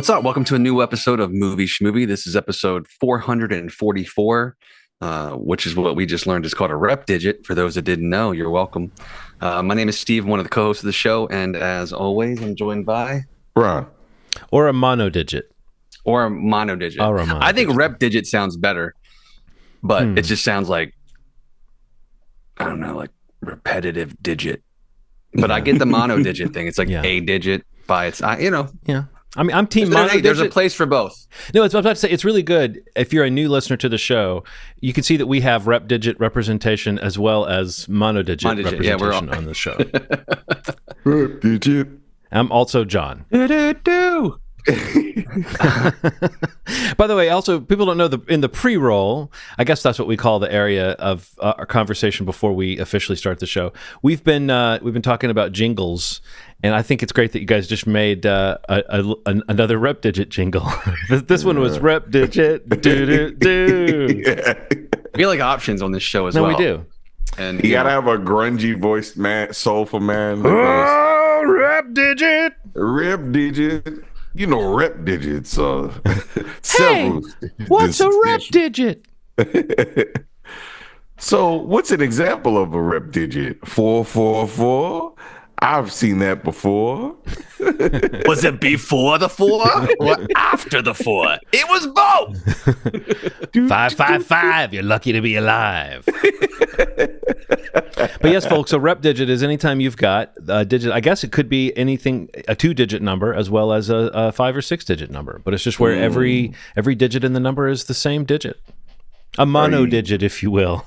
What's up? Welcome to a new episode of Movie Schmovie. This is episode 444, which is what we just learned is called a rep digit. For those that didn't know, you're welcome. My name is Steve, one of the co-hosts of the show, and as always, I'm joined by Ron. Or a monodigit. I think rep digit sounds better, but it just sounds like, I don't know, like repetitive digit. But I get the monodigit thing. It's like a digit by its, Yeah. I mean, I'm team monodigit. There's a place for both. No, I was about to say, it's really good. If you're a new listener to the show, you can see that we have rep digit representation as well as monodigit representation on the show. Rep digit. I'm also John. Do. By the way, also, people don't know in the pre-roll, I guess that's what we call the area of our conversation before we officially start the show. We've been talking about jingles, and I think it's great that you guys just made another rep digit jingle. This one was rep digit do. We feel like options on this show as well. No, we do. And You gotta have a grungy voiced man, soulful man. Oh, rep digit. Rep digit. You know, rep digits. Hey, Several. what's a rep digit? So, what's an example of a rep digit? 444. I've seen that before. Was it before the 4 or after the 4? It was both. 555. You're lucky to be alive. But yes, folks, a rep digit is anytime you've got a digit. I guess it could be anything, a 2-digit number as well as a 5 or 6-digit number. But it's just where every digit in the number is the same digit. A monodigit, if you will.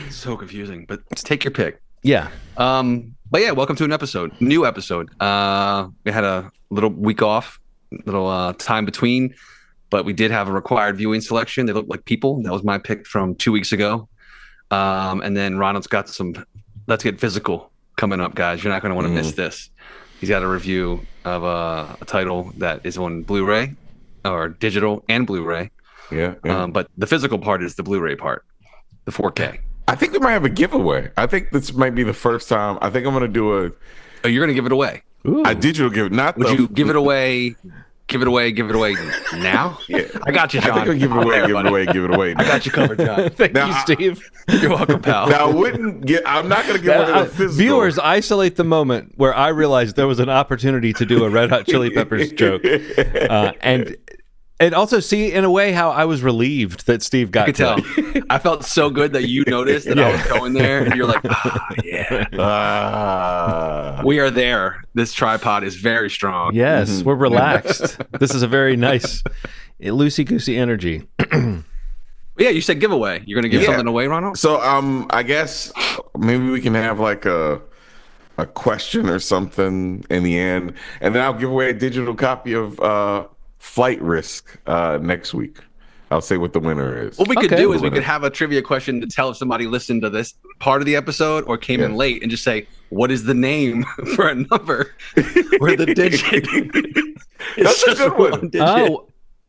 So confusing, but let's take your pick. Yeah. But yeah, welcome to new episode. We had a little week off, little time between, but we did have a required viewing selection. They look like people. That was my pick from 2 weeks ago. And then Ronald's got some Let's Get Physical coming up, guys. You're not going to want to miss this. He's got a review of a title that is on Blu-ray or digital and Blu-ray. Yeah. But the physical part is the Blu-ray part, the 4K. I think we might have a giveaway. I think this might be the first time. I think I'm going to do Oh, you're going to give it away? Ooh. a digital give. Would you give it away? Give it away now? Yeah. I got you, John. I think I'll give it away. I got you covered, John. Thank you, Steve. You're welcome, pal. Now, I'm not going to give away the physical. Viewers, isolate the moment where I realized there was an opportunity to do a Red Hot Chili Peppers joke. And also see, in a way, how I was relieved that Steve got I could tell. I felt so good that you noticed that I was going there, and you're like, we are there. This tripod is very strong. Yes, we're relaxed. This is a very nice, loosey-goosey energy. Yeah, you said giveaway. You're going to give something away, Ronald? So, I guess maybe we can have like a question or something in the end, and then I'll give away a digital copy of Flight Risk next week. I'll say what the winner is. What we could do is we could have a trivia question to tell if somebody listened to this part of the episode or came in late and just say, what is the name for a number where the digit That's a good one. digit?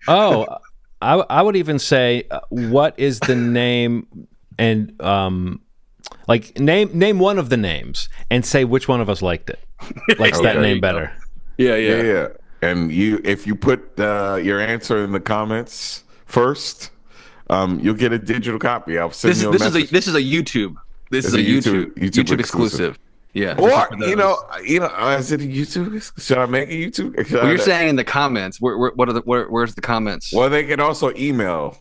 I would even say, what is the name and like name one of the names and say which one of us liked it. Likes that name better. Yeah. And if you put your answer in the comments first, you'll get a digital copy. I'll send you a message. This is a YouTube. This is a YouTube exclusive. Yeah. Or is it a YouTube? Should I make a YouTube? Well, you're saying in the comments. Where's the comments? Well, they can also email.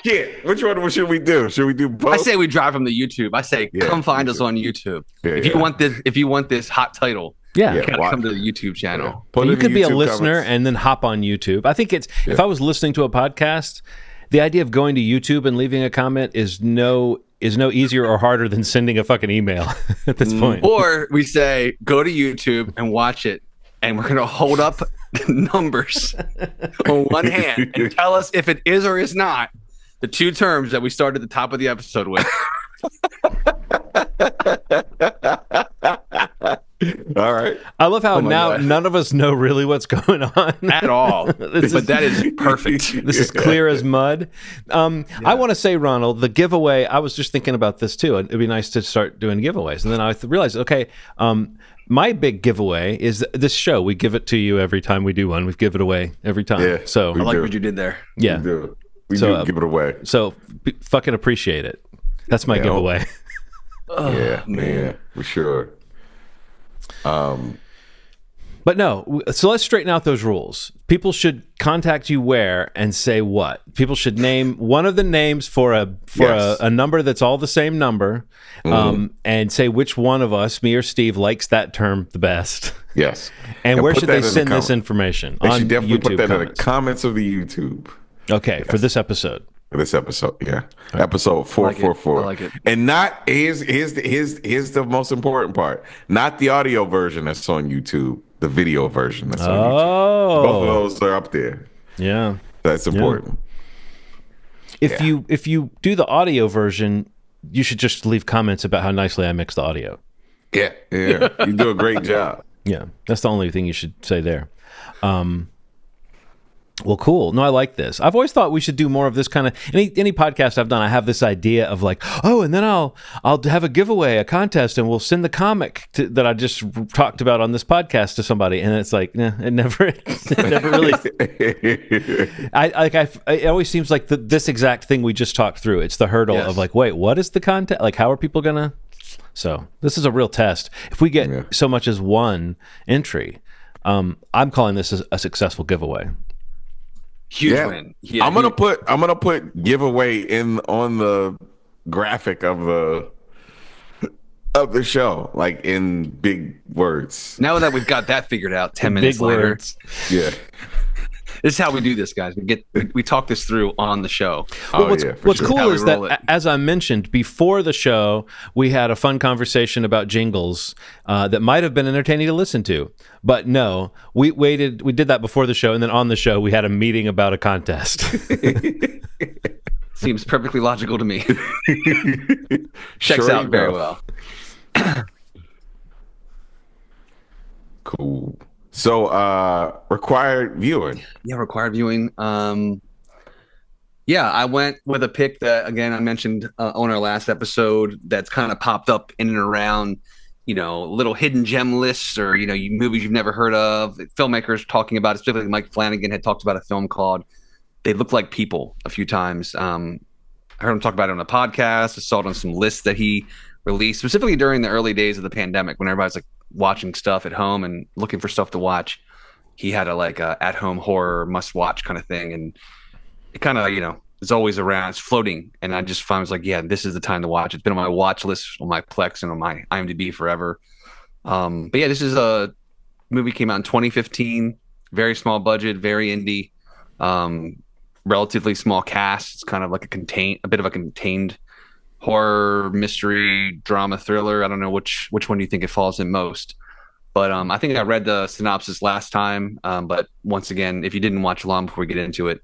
Shit. Which one should we do? Should we do both? I say we drive from the YouTube. I say come find us on YouTube. If you want this hot title. Yeah, you gotta come to the YouTube channel. Yeah. You could be a listener and then hop on YouTube. I think if I was listening to a podcast, the idea of going to YouTube and leaving a comment is no easier or harder than sending a fucking email at this point. Or we say go to YouTube and watch it, and we're gonna hold up numbers on one hand and tell us if it is or is not the two terms that we started at the top of the episode with. All right. I love how now God. none of us know really what's going on At all. But that is perfect. This is clear as mud. I want to say, Ronald, the giveaway, I was just thinking about this too. It'd be nice to start doing giveaways. And then I realized, okay, my big giveaway is this show. We give it to you every time we do one. We give it away every time. Yeah, so I like what you did there. yeah. We do give it away. So fucking appreciate it. That's my giveaway. Yeah, man, for sure. But no, so let's straighten out those rules. People should contact you where and say what? People should name one of the names for a number that's all the same number, and say which one of us, me or Steve, likes that term the best. Yes. And where should they send this information? They on should definitely YouTube put that comments. in the comments of the YouTube. Okay, for this episode. This episode, yeah, episode 444. I like it. And not here's the most important part. Not the audio version that's on YouTube, the video version that's on YouTube. Both of those are up there. Yeah, that's important. If you do the audio version, you should just leave comments about how nicely I mix the audio. Yeah, you do a great job. Yeah, that's the only thing you should say there. Well, cool. No, I like this. I've always thought we should do more of this kind of any podcast I've done. I have this idea of like, oh, and then I'll have a giveaway, a contest, and we'll send the comic that I just talked about on this podcast to somebody. And it's like, nah, it never really. It always seems like this exact thing we just talked through. It's the hurdle of like, wait, what is the content? Like, how are people gonna? So this is a real test. If we get so much as one entry, I'm calling this a successful giveaway. Huge win. Yeah, I'm gonna put giveaway on the graphic of the show, like in big words. Now that we've got that figured out, 10 minutes later, words. Yeah. This is how we do this, guys. We talk this through on the show. Well, what's sure. cool is that, as I mentioned before the show, we had a fun conversation about jingles that might have been entertaining to listen to. But no, we waited. We did that before the show, and then on the show, we had a meeting about a contest. Seems perfectly logical to me. Checks out very well. Cool. So, required viewing. Yeah, required viewing. Yeah, I went with a pick that, again, I mentioned on our last episode that's kind of popped up in and around, little hidden gem lists or, movies you've never heard of. Filmmakers talking about it, specifically Mike Flanagan had talked about a film called They Look Like People a few times. I heard him talk about it on a podcast. I saw it on some lists that he released, specifically during the early days of the pandemic when everybody's like watching stuff at home and looking for stuff to watch. He had a at-home horror must-watch kind of thing, and it kind of is always around. It's floating, and I just found, I was like, yeah, this is the time to watch. It's been on my watch list on my Plex and on my IMDb forever. But yeah, this is a movie, came out in 2015, very small budget, very indie, relatively small cast. It's kind of like a bit of a contained horror, mystery, drama, thriller. I don't know which one do you think it falls in most. But I think I read the synopsis last time. But once again, if you didn't watch along before we get into it,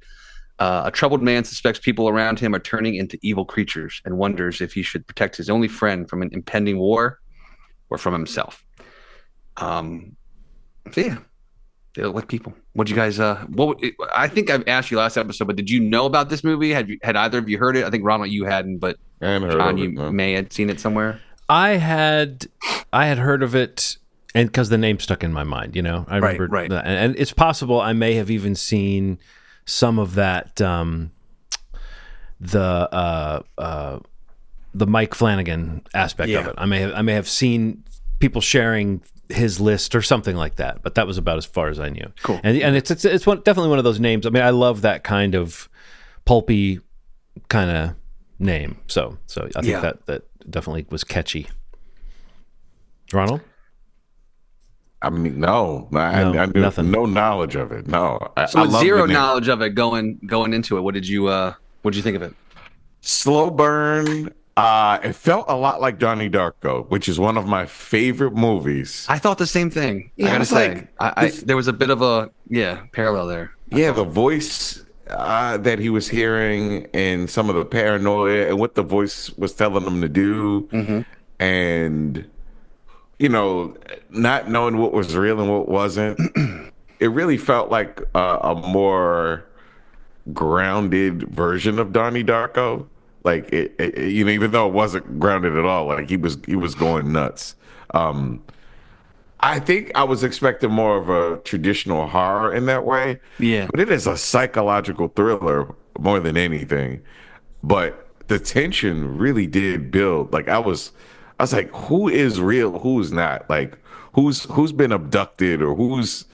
a troubled man suspects people around him are turning into evil creatures and wonders if he should protect his only friend from an impending war or from himself. So yeah, they look like people. What you guys? I think I've asked you last episode, but did you know about this movie? Had either of you heard it? I think Ronald, you hadn't, but John, you may have seen it somewhere. I had heard of it, and because the name stuck in my mind, I remember that, and it's possible I may have even seen some of that. The Mike Flanagan aspect of it. I may have seen people sharing his list or something like that, but that was about as far as I knew. Cool. And it's definitely one of those names. I mean, I love that kind of pulpy kind of name. So I think that definitely was catchy. Ronald? I mean, no, I nothing. No knowledge of it. No. So with zero knowledge of it going into it, what did you think of it? Slow burn. It felt a lot like Donnie Darko, which is one of my favorite movies. I thought the same thing. Yeah, I gotta say, there was a bit of a parallel there. Yeah, the voice that he was hearing and some of the paranoia and what the voice was telling him to do, and not knowing what was real and what wasn't, it really felt like a more grounded version of Donnie Darko. Like even though it wasn't grounded at all, like he was going nuts. Um, I think I was expecting more of a traditional horror in that way, Yeah. but it is a psychological thriller more than anything. But the tension really did build. Like I was like, who is real, who's not? Like who's been abducted or who's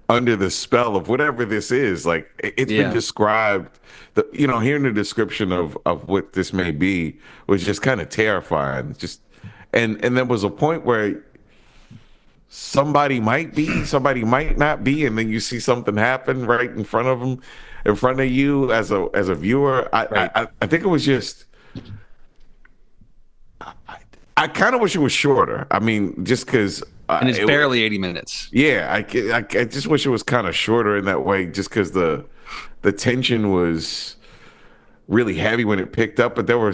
under the spell of whatever this is. Like it's been Yeah. described. Hearing the description of what this may be was just kind of terrifying. Just and there was a point where somebody might be, somebody might not be, and then you see something happen right in front of them, in front of you as a viewer. Right. I think it was just. I kind of wish it was shorter. I mean, just because. And it's barely 80 minutes. Yeah, I just wish it was kind of shorter in that way, just because the tension was really heavy when it picked up, but there were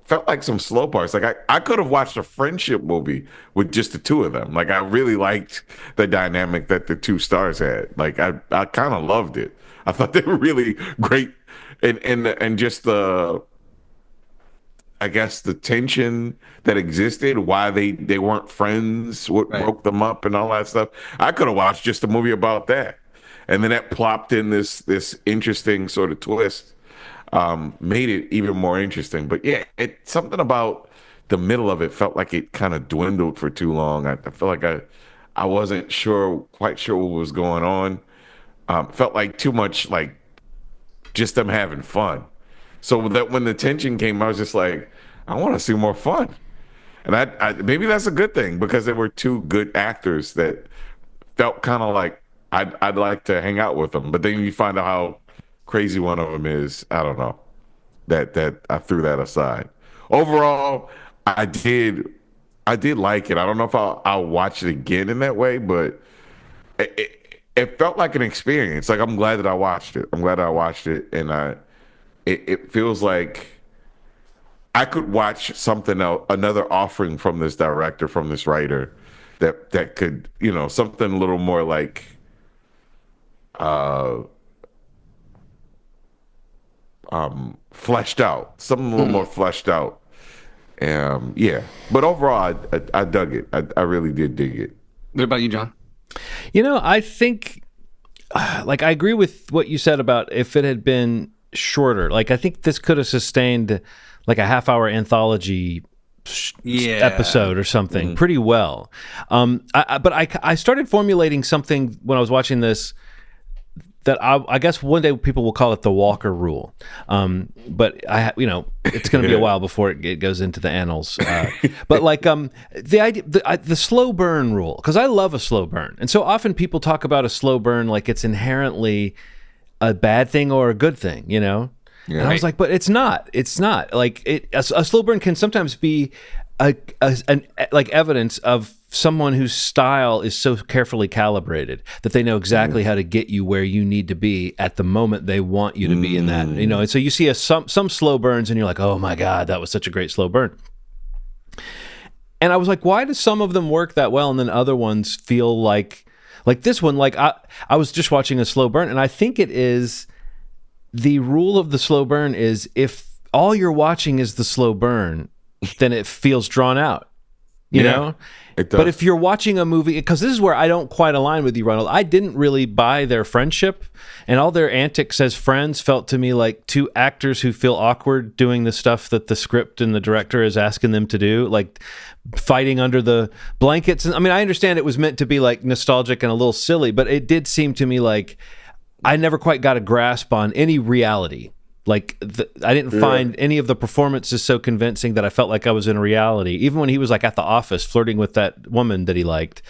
felt like some slow parts. Like I could have watched a friendship movie with just the two of them. Like I really liked the dynamic that the two stars had. Like I kind of loved it. I thought they were really great, and just I guess the tension that existed, why they weren't friends, what Right. broke them up, and all that stuff. I could have watched just a movie about that, and then that plopped in this interesting sort of twist, made it even more interesting. But yeah, something about the middle of it felt like it kind of dwindled for too long. I feel like I wasn't quite sure what was going on. Felt like too much like just them having fun. So that when the tension came, I was just like, I want to see more fun. And I maybe that's a good thing because there were two good actors that felt kind of like I'd like to hang out with them. But then you find out how crazy one of them is. I don't know. That I threw that aside. Overall, I did like it. I don't know if I'll watch it again in that way, but it felt like an experience. Like I'm glad that I watched it. I'm glad I watched it, and it feels like I could watch something else, another offering from this director, from this writer, that could, something a little more like uh fleshed out, something a little more fleshed out. Yeah, but overall, I dug it. I really did dig it. What about you, John? I think, like, I agree with what you said about if it had been shorter. Like, I think this could have sustained like a half-hour anthology episode or something pretty well. But I started formulating something when I was watching this that I guess one day people will call it the Walker rule. But it's going to be a while before it goes into the annals. But like the idea, the slow burn rule, because I love a slow burn, and so often people talk about a slow burn like it's inherently a bad thing or a good thing, Yeah. And I was like, but it's not. It's not. Like a slow burn can sometimes be like evidence of someone whose style is so carefully calibrated that they know exactly how to get you where you need to be at the moment they want you to be in that. And so you see some slow burns and you're like, oh my God, that was such a great slow burn. And I was like, why do some of them work that well and then other ones feel like this one? Like I was just watching a slow burn, and I think it is the rule of the slow burn is if all you're watching is the slow burn, then it feels drawn out, you know? It does. But if you're watching a movie, because this is where I don't quite align with you, Ronald. I didn't really buy their friendship, and all their antics as friends felt to me like two actors who feel awkward doing the stuff that the script and the director is asking them to do, like fighting under the blankets. I mean, I understand it was meant to be like nostalgic and a little silly, but it did seem to me like I never quite got a grasp on any reality. Like I didn't find any of the performances so convincing that I felt like I was in reality. Even when he was like at the office flirting with that woman that he liked,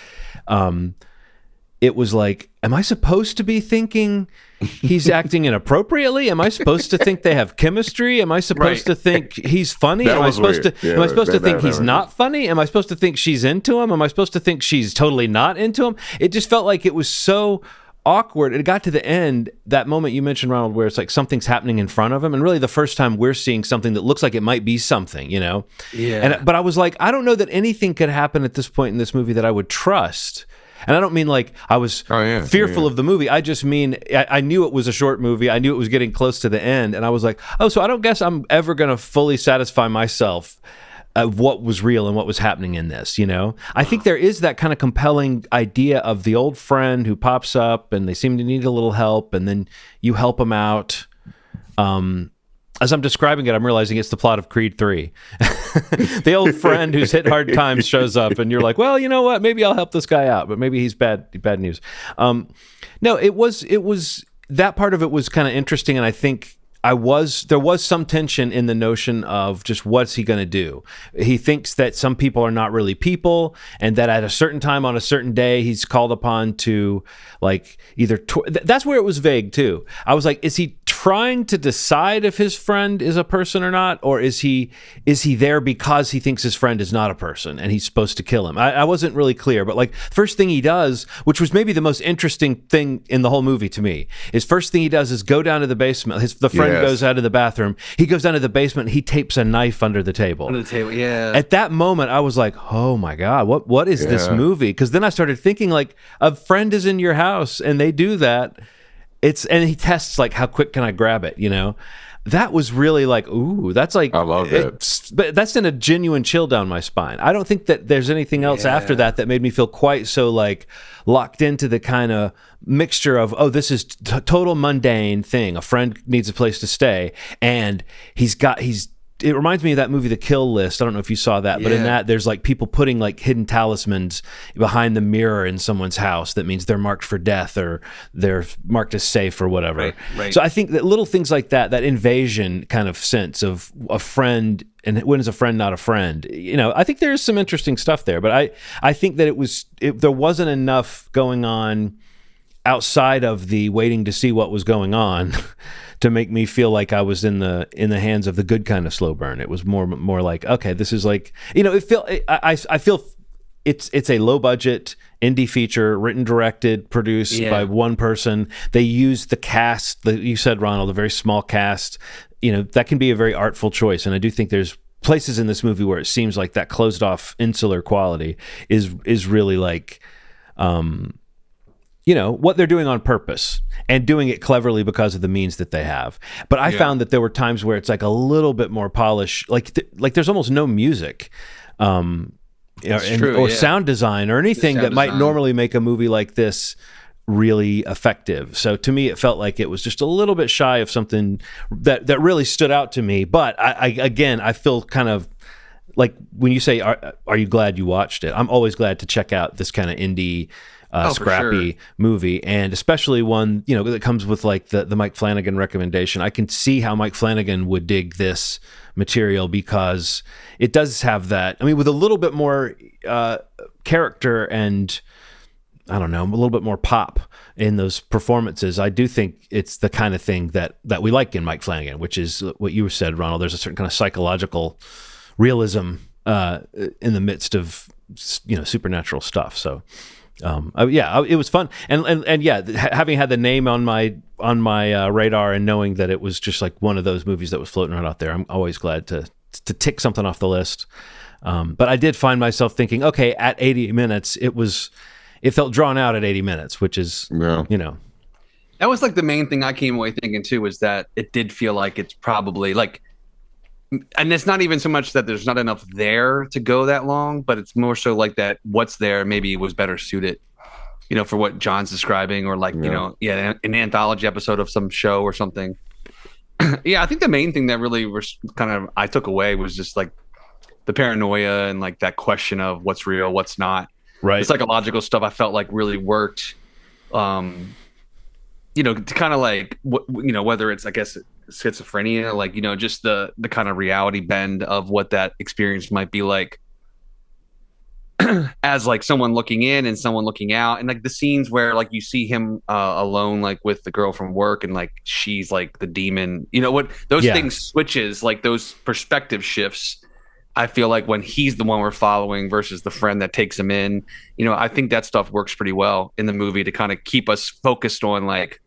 it was like, am I supposed to be thinking he's acting inappropriately? Am I supposed to think they have chemistry? Am I supposed to think he's funny? That Am I was supposed weird. to? Am I supposed to think he's was not funny? Am I supposed to think she's into him? Am I supposed to think she's totally not into him? It just felt like it was so awkward. It got to the end, that moment you mentioned, Ronald, where it's like something's happening in front of him, and really the first time we're seeing something that looks like it might be something, but I was like, I don't know that anything could happen at this point in this movie that I would trust. And I don't mean like I was fearful of the movie. I just mean I knew it was a short movie. I knew it was getting close to the end, and I was like, oh, so I don't guess I'm ever going to fully satisfy myself of what was real and what was happening in this, I think there is that kind of compelling idea of the old friend who pops up and they seem to need a little help, and then you help them out. As I'm describing it, I'm realizing it's the plot of Creed 3. The old friend who's hit hard times shows up, and you're like, well, you know what? Maybe I'll help this guy out, but maybe he's bad news. No, it was that part of it was kind of interesting, and I think there was some tension in the notion of just what's he going to do. He thinks that some people are not really people, and that at a certain time on a certain day he's called upon to like either that's where it was vague too. I was like, is he trying to decide if his friend is a person or not, or is he there because he thinks his friend is not a person and he's supposed to kill him? I wasn't really clear, but like first thing he does, which was maybe the most interesting thing in the whole movie to me, is first thing he does is go down to the basement. The friend goes out of the bathroom. He goes down to the basement and he tapes a knife under the table. Under the table, yeah. At that moment, I was like, oh my God, what is this movie? Because then I started thinking like a friend is in your house and they do that. And he tests like, how quick can I grab it? That was really like, ooh, that's like, I love it. But that's in a genuine chill down my spine. I don't think that there's anything else after that made me feel quite so like locked into the kind of mixture of, oh, this is total mundane thing. A friend needs a place to stay, and it reminds me of that movie, The Kill List. I don't know if you saw that, but in that, there's like people putting like hidden talismans behind the mirror in someone's house. That means they're marked for death or they're marked as safe or whatever. Right. So I think that little things like that invasion kind of sense of a friend, and when is a friend not a friend? I think there's some interesting stuff there, but I think that there wasn't enough going on outside of the waiting to see what was going on to make me feel like I was in the hands of the good kind of slow burn. It was more like, okay, this is like, I feel it's a low budget indie feature, written, directed, produced by one person. They use the cast that you said, Ronald, a very small cast. That can be a very artful choice, and I do think there's places in this movie where it seems like that closed off insular quality is really like what they're doing on purpose and doing it cleverly because of the means that they have. But I found that there were times where it's like a little bit more polished, like there's almost no music or sound design or anything that might normally make a movie like this really effective. So to me, it felt like it was just a little bit shy of something that really stood out to me. But I feel kind of like when you say, are you glad you watched it? I'm always glad to check out this kind of indie scrappy movie, and especially one that comes with like the Mike Flanagan recommendation. I can see how Mike Flanagan would dig this material because it does have that. I mean, with a little bit more character and I don't know, a little bit more pop in those performances. I do think it's the kind of thing that we like in Mike Flanagan, which is what you said, Ronald. There's a certain kind of psychological realism in the midst of supernatural stuff. So. It was fun, and having had the name on my radar and knowing that it was just like one of those movies that was floating around out there, I'm always glad to tick something off the list. But I did find myself thinking, okay, at 80 minutes, it felt drawn out at 80 minutes, which is that was like the main thing I came away thinking too, was that it did feel like it's probably like. And it's not even so much that there's not enough there to go that long, but it's more so like that what's there maybe was better suited, for what John's describing, or like, an anthology episode of some show or something. I think the main thing that really was kind of I took away was just like the paranoia and like that question of what's real, what's not. Right. The psychological stuff I felt like really worked. To kind of like whether it's, I guess, schizophrenia, like, just the kind of reality bend of what that experience might be like as like someone looking in and someone looking out, and like the scenes where like you see him alone, like with the girl from work, and like she's like the demon, what those things switches, like those perspective shifts I feel like when he's the one we're following versus the friend that takes him in, I think that stuff works pretty well in the movie to kind of keep us focused on like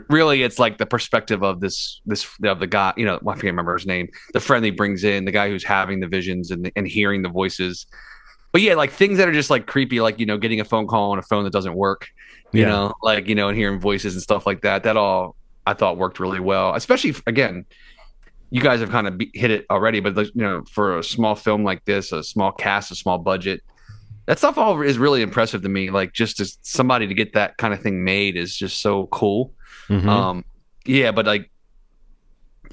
really it's like the perspective of this of the guy, I can't remember his name, the friend he brings in, the guy who's having the visions and hearing the voices. But yeah, like things that are just like creepy, like getting a phone call on a phone that doesn't work, like and hearing voices and stuff like that. That all I thought worked really well, especially again. You guys have kind of hit it already, but for a small film like this, a small cast, a small budget, that stuff all is really impressive to me. Like just as somebody to get that kind of thing made is just so cool. Yeah, but like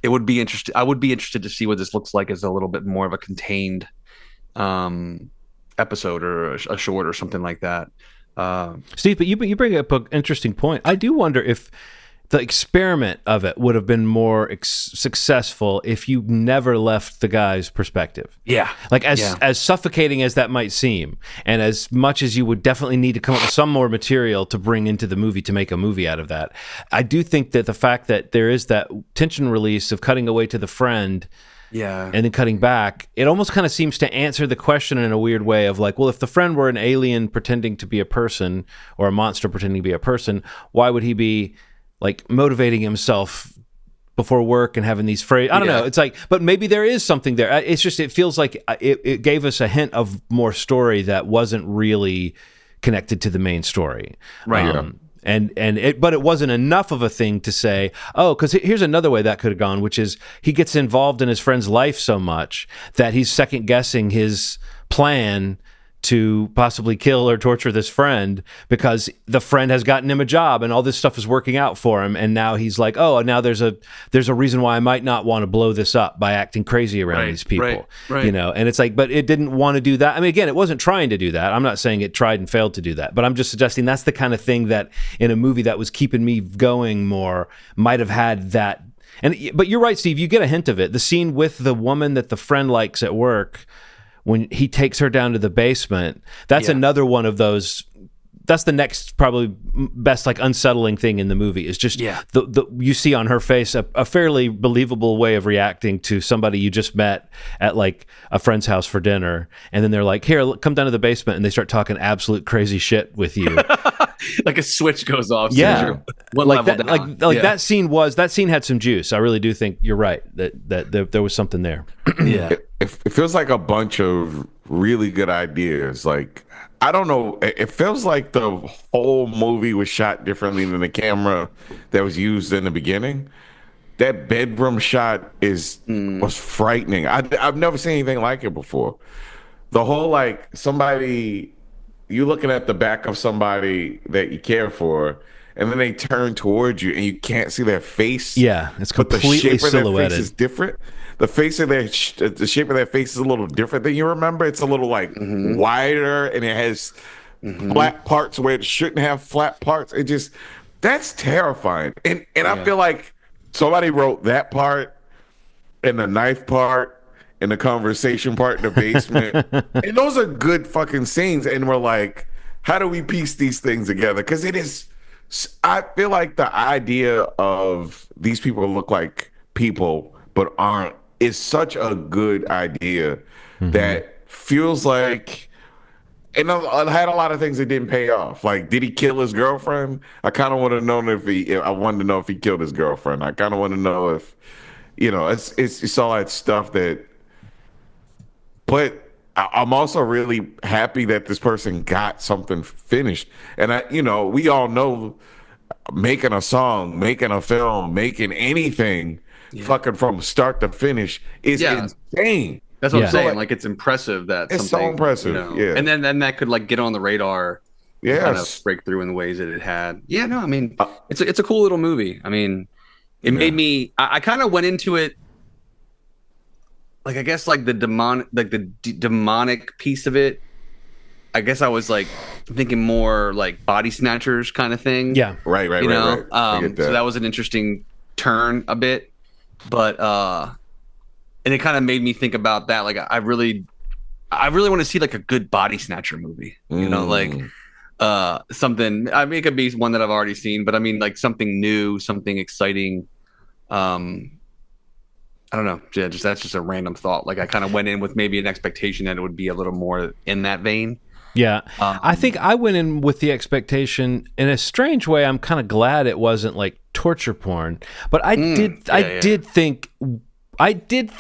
it would be interesting. I would be interested to see what this looks like as a little bit more of a contained episode or a short or something like that. Steve, but you bring up an interesting point. I do wonder if the experiment of it would have been more successful if you never left the guy's perspective. Yeah. Like as suffocating as that might seem, and as much as you would definitely need to come up with some more material to bring into the movie to make a movie out of that, I do think that the fact that there is that tension release of cutting away to the friend and then cutting back, it almost kind of seems to answer the question in a weird way of like, well, if the friend were an alien pretending to be a person or a monster pretending to be a person, why would he be like motivating himself before work and having these phrases? I don't know. It's like, but maybe there is something there. It's just, it feels like it gave us a hint of more story that wasn't really connected to the main story. Right. But it wasn't enough of a thing to say, oh, because here's another way that could have gone, which is he gets involved in his friend's life so much that he's second guessing his plan to possibly kill or torture this friend because the friend has gotten him a job and all this stuff is working out for him, and now he's like, oh, now there's a reason why I might not want to blow this up by acting crazy around these people. Right. And it's like, but it didn't want to do that. I mean, again, it wasn't trying to do that. I'm not saying it tried and failed to do that, but I'm just suggesting that's the kind of thing that in a movie that was keeping me going more might have had that. But you're right, Steve, you get a hint of it. The scene with the woman that the friend likes at work, when he takes her down to the basement, that's another one of those. That's the next probably best like unsettling thing in the movie is just the you see on her face a fairly believable way of reacting to somebody you just met at like a friend's house for dinner, and then they're like, here, come down to the basement, and they start talking absolute crazy shit with you. Like a switch goes off. Yeah, one like level that, down. that scene had some juice. I really do think you're right that there was something there. Yeah. It feels like a bunch of really good ideas. Like, I don't know. It feels like the whole movie was shot differently than the camera that was used in the beginning. That bedroom shot was frightening. I've never seen anything like it before. The whole like you looking at the back of somebody that you care for, and then they turn towards you and you can't see their face. Yeah, it's completely but the shape silhouetted. Of their face is different. The the shape of their face is a little different than you remember. It's a little like wider, and it has flat parts where it shouldn't have flat parts. That's terrifying. And I feel like somebody wrote that part and the knife part and the conversation part in the basement. And those are good fucking scenes. And we're like, how do we piece these things together? Because I feel like the idea of these people look like people but aren't is such a good idea that feels like, and I had a lot of things that didn't pay off. Like, did he kill his girlfriend? I kind of want to know I wanted to know if he killed his girlfriend. I kind of want to know if, it's all that stuff that, but I'm also really happy that this person got something finished. And we all know making a song, making a film, making anything fucking from start to finish is insane. That's what I'm saying. Like, it's impressive that it's so impressive. Yeah. And then that could like get on the radar. Yeah. Kind of break through in the ways that it had. Yeah. No, I mean, it's a cool little movie. I mean, it made me. I kind of went into it. Like, I guess like the demonic piece of it. I guess I was like thinking more like Body Snatchers kind of thing. Yeah. Right. Right. So that was an interesting turn a bit. But and it kind of made me think about that. Like, I really want to see like a good Body Snatcher movie. Like something. I mean, it could be one that I've already seen, but I mean, like something new, something exciting. I don't know. Yeah, just that's just a random thought. Like I kind of went in with maybe an expectation that it would be a little more in that vein. Yeah. I think I went in with the expectation in a strange way. I'm kind of glad it wasn't like torture porn, but I did think I did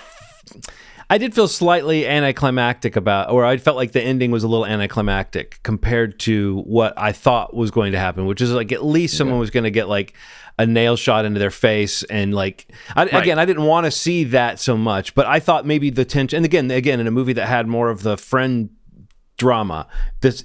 feel slightly anticlimactic about, or I felt like the ending was a little anticlimactic compared to what I thought was going to happen, which is like at least someone was going to get like a nail shot into their face, and like again, I didn't want to see that so much, but I thought maybe the tension. And again, in a movie that had more of the friend drama,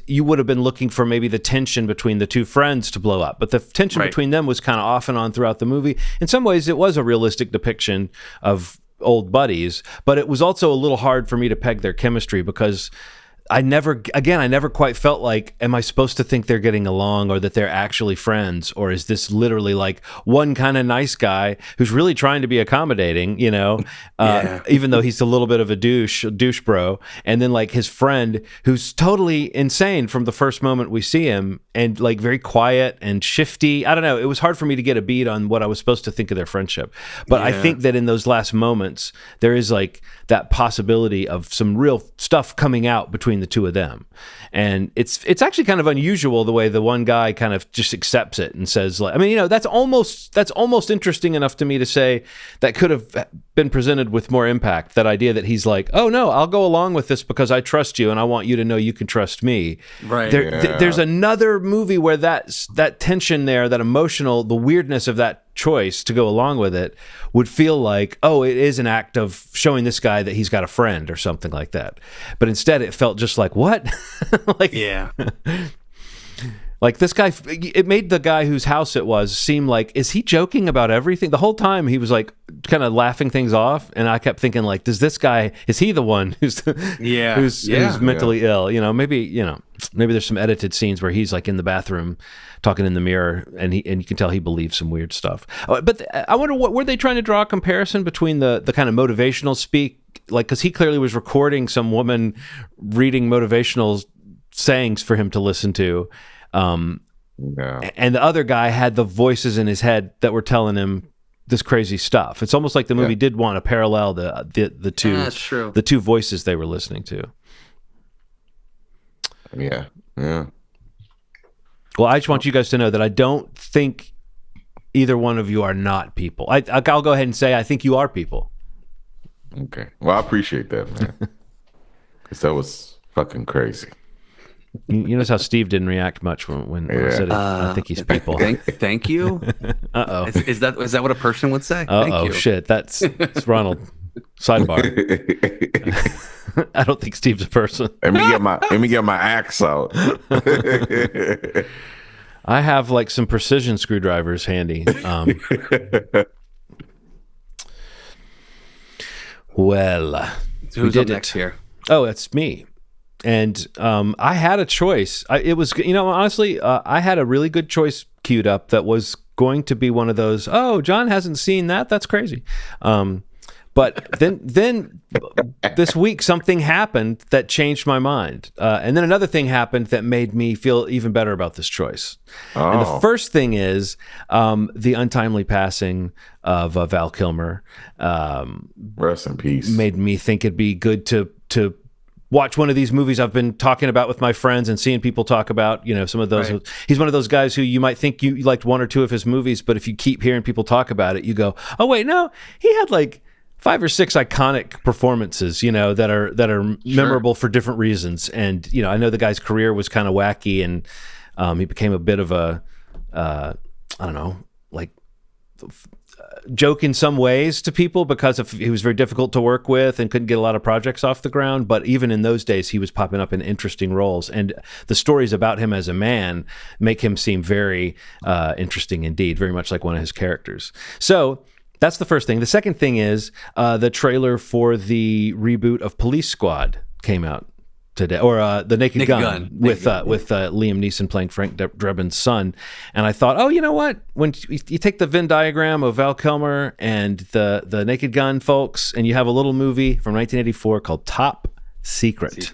you would have been looking for maybe the tension between the two friends to blow up, but the tension between them was kind of off and on throughout the movie. In some ways, it was a realistic depiction of old buddies, but it was also a little hard for me to peg their chemistry because I never quite felt like, am I supposed to think they're getting along or that they're actually friends? Or is this literally like one kind of nice guy who's really trying to be accommodating, even though he's a little bit of a douche bro. And then like his friend who's totally insane from the first moment we see him and like very quiet and shifty. I don't know. It was hard for me to get a beat on what I was supposed to think of their friendship. But I think that in those last moments, there is like that possibility of some real stuff coming out between the two of them. And it's actually kind of unusual the way the one guy kind of just accepts it and says, like, I mean, that's almost interesting enough to me to say that could have been presented with more impact. That idea that he's like, oh no, I'll go along with this because I trust you and I want you to know you can trust me. Right. There's another movie where that tension there, that emotional, the weirdness of that choice to go along with it would feel like, oh, it is an act of showing this guy that he's got a friend or something like that. But instead it felt just like, what? Like this guy, it made the guy whose house it was seem like, is he joking about everything? The whole time he was like kind of laughing things off. And I kept thinking like, is he the one who's mentally ill? Maybe there's some edited scenes where he's like in the bathroom talking in the mirror and you can tell he believes some weird stuff. But I wonder, what were they trying to draw a comparison between the kind of motivational speak? Like, cause he clearly was recording some woman reading motivational sayings for him to listen to. And the other guy had the voices in his head that were telling him this crazy stuff. It's almost like the movie did want to parallel the two. That's true. The two voices they were listening to. Yeah. Well, I just want you guys to know that I don't think either one of you are not people. I'll go ahead and say I think you are people. Okay. Well, I appreciate that, man. Because that was fucking crazy. You notice how Steve didn't react much when I said it. I think he's people. Thank you. Uh-oh. Is that what a person would say? Uh-oh, shit. That's Ronald. Sidebar. I don't think Steve's a person. Let me get my axe out. I have like some precision screwdrivers handy. Well, so who's up next here? Oh, it's me. And I had a choice. Honestly, I had a really good choice queued up that was going to be one of those, oh, John hasn't seen that? That's crazy. But then this week, something happened that changed my mind. And then another thing happened that made me feel even better about this choice. Oh. And the first thing is the untimely passing of Val Kilmer. Rest in peace. Made me think it'd be good to watch one of these movies I've been talking about with my friends and seeing people talk about, some of those. Right. He's one of those guys who you might think you liked one or two of his movies, but if you keep hearing people talk about it, you go, oh, wait, no, he had like 5 or 6 iconic performances, that are memorable for different reasons. And, I know the guy's career was kind of wacky and he became a bit of a, joke in some ways to people because he was very difficult to work with and couldn't get a lot of projects off the ground. But even in those days, he was popping up in interesting roles. And the stories about him as a man make him seem very interesting indeed, very much like one of his characters. So that's the first thing. The second thing is the trailer for the reboot of Police Squad came out today, or the Naked Gun with Liam Neeson playing Frank Drebin's son. And I thought, oh, you know what? When you take the Venn diagram of Val Kilmer and the Naked Gun folks, and you have a little movie from 1984 called Top Secret.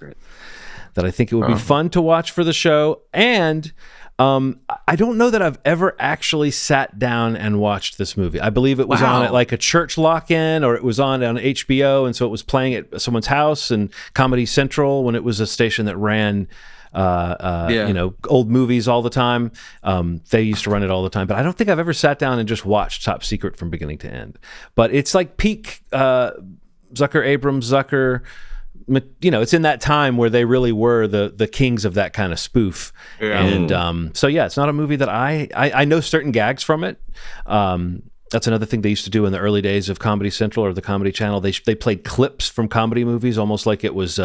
That I think it would be fun to watch for the show. And I don't know that I've ever actually sat down and watched this movie. I believe it was on at like a church lock-in, or it was on HBO, and so it was playing at someone's house, and Comedy Central, when it was a station that ran old movies all the time. They used to run it all the time, but I don't think I've ever sat down and just watched Top Secret from beginning to end. But it's like peak Zucker, it's in that time where they really were the kings of that kind of spoof. Yeah. And so it's not a movie that I know certain gags from it. That's another thing they used to do in the early days of Comedy Central or the Comedy Channel. They played clips from comedy movies, almost like it was,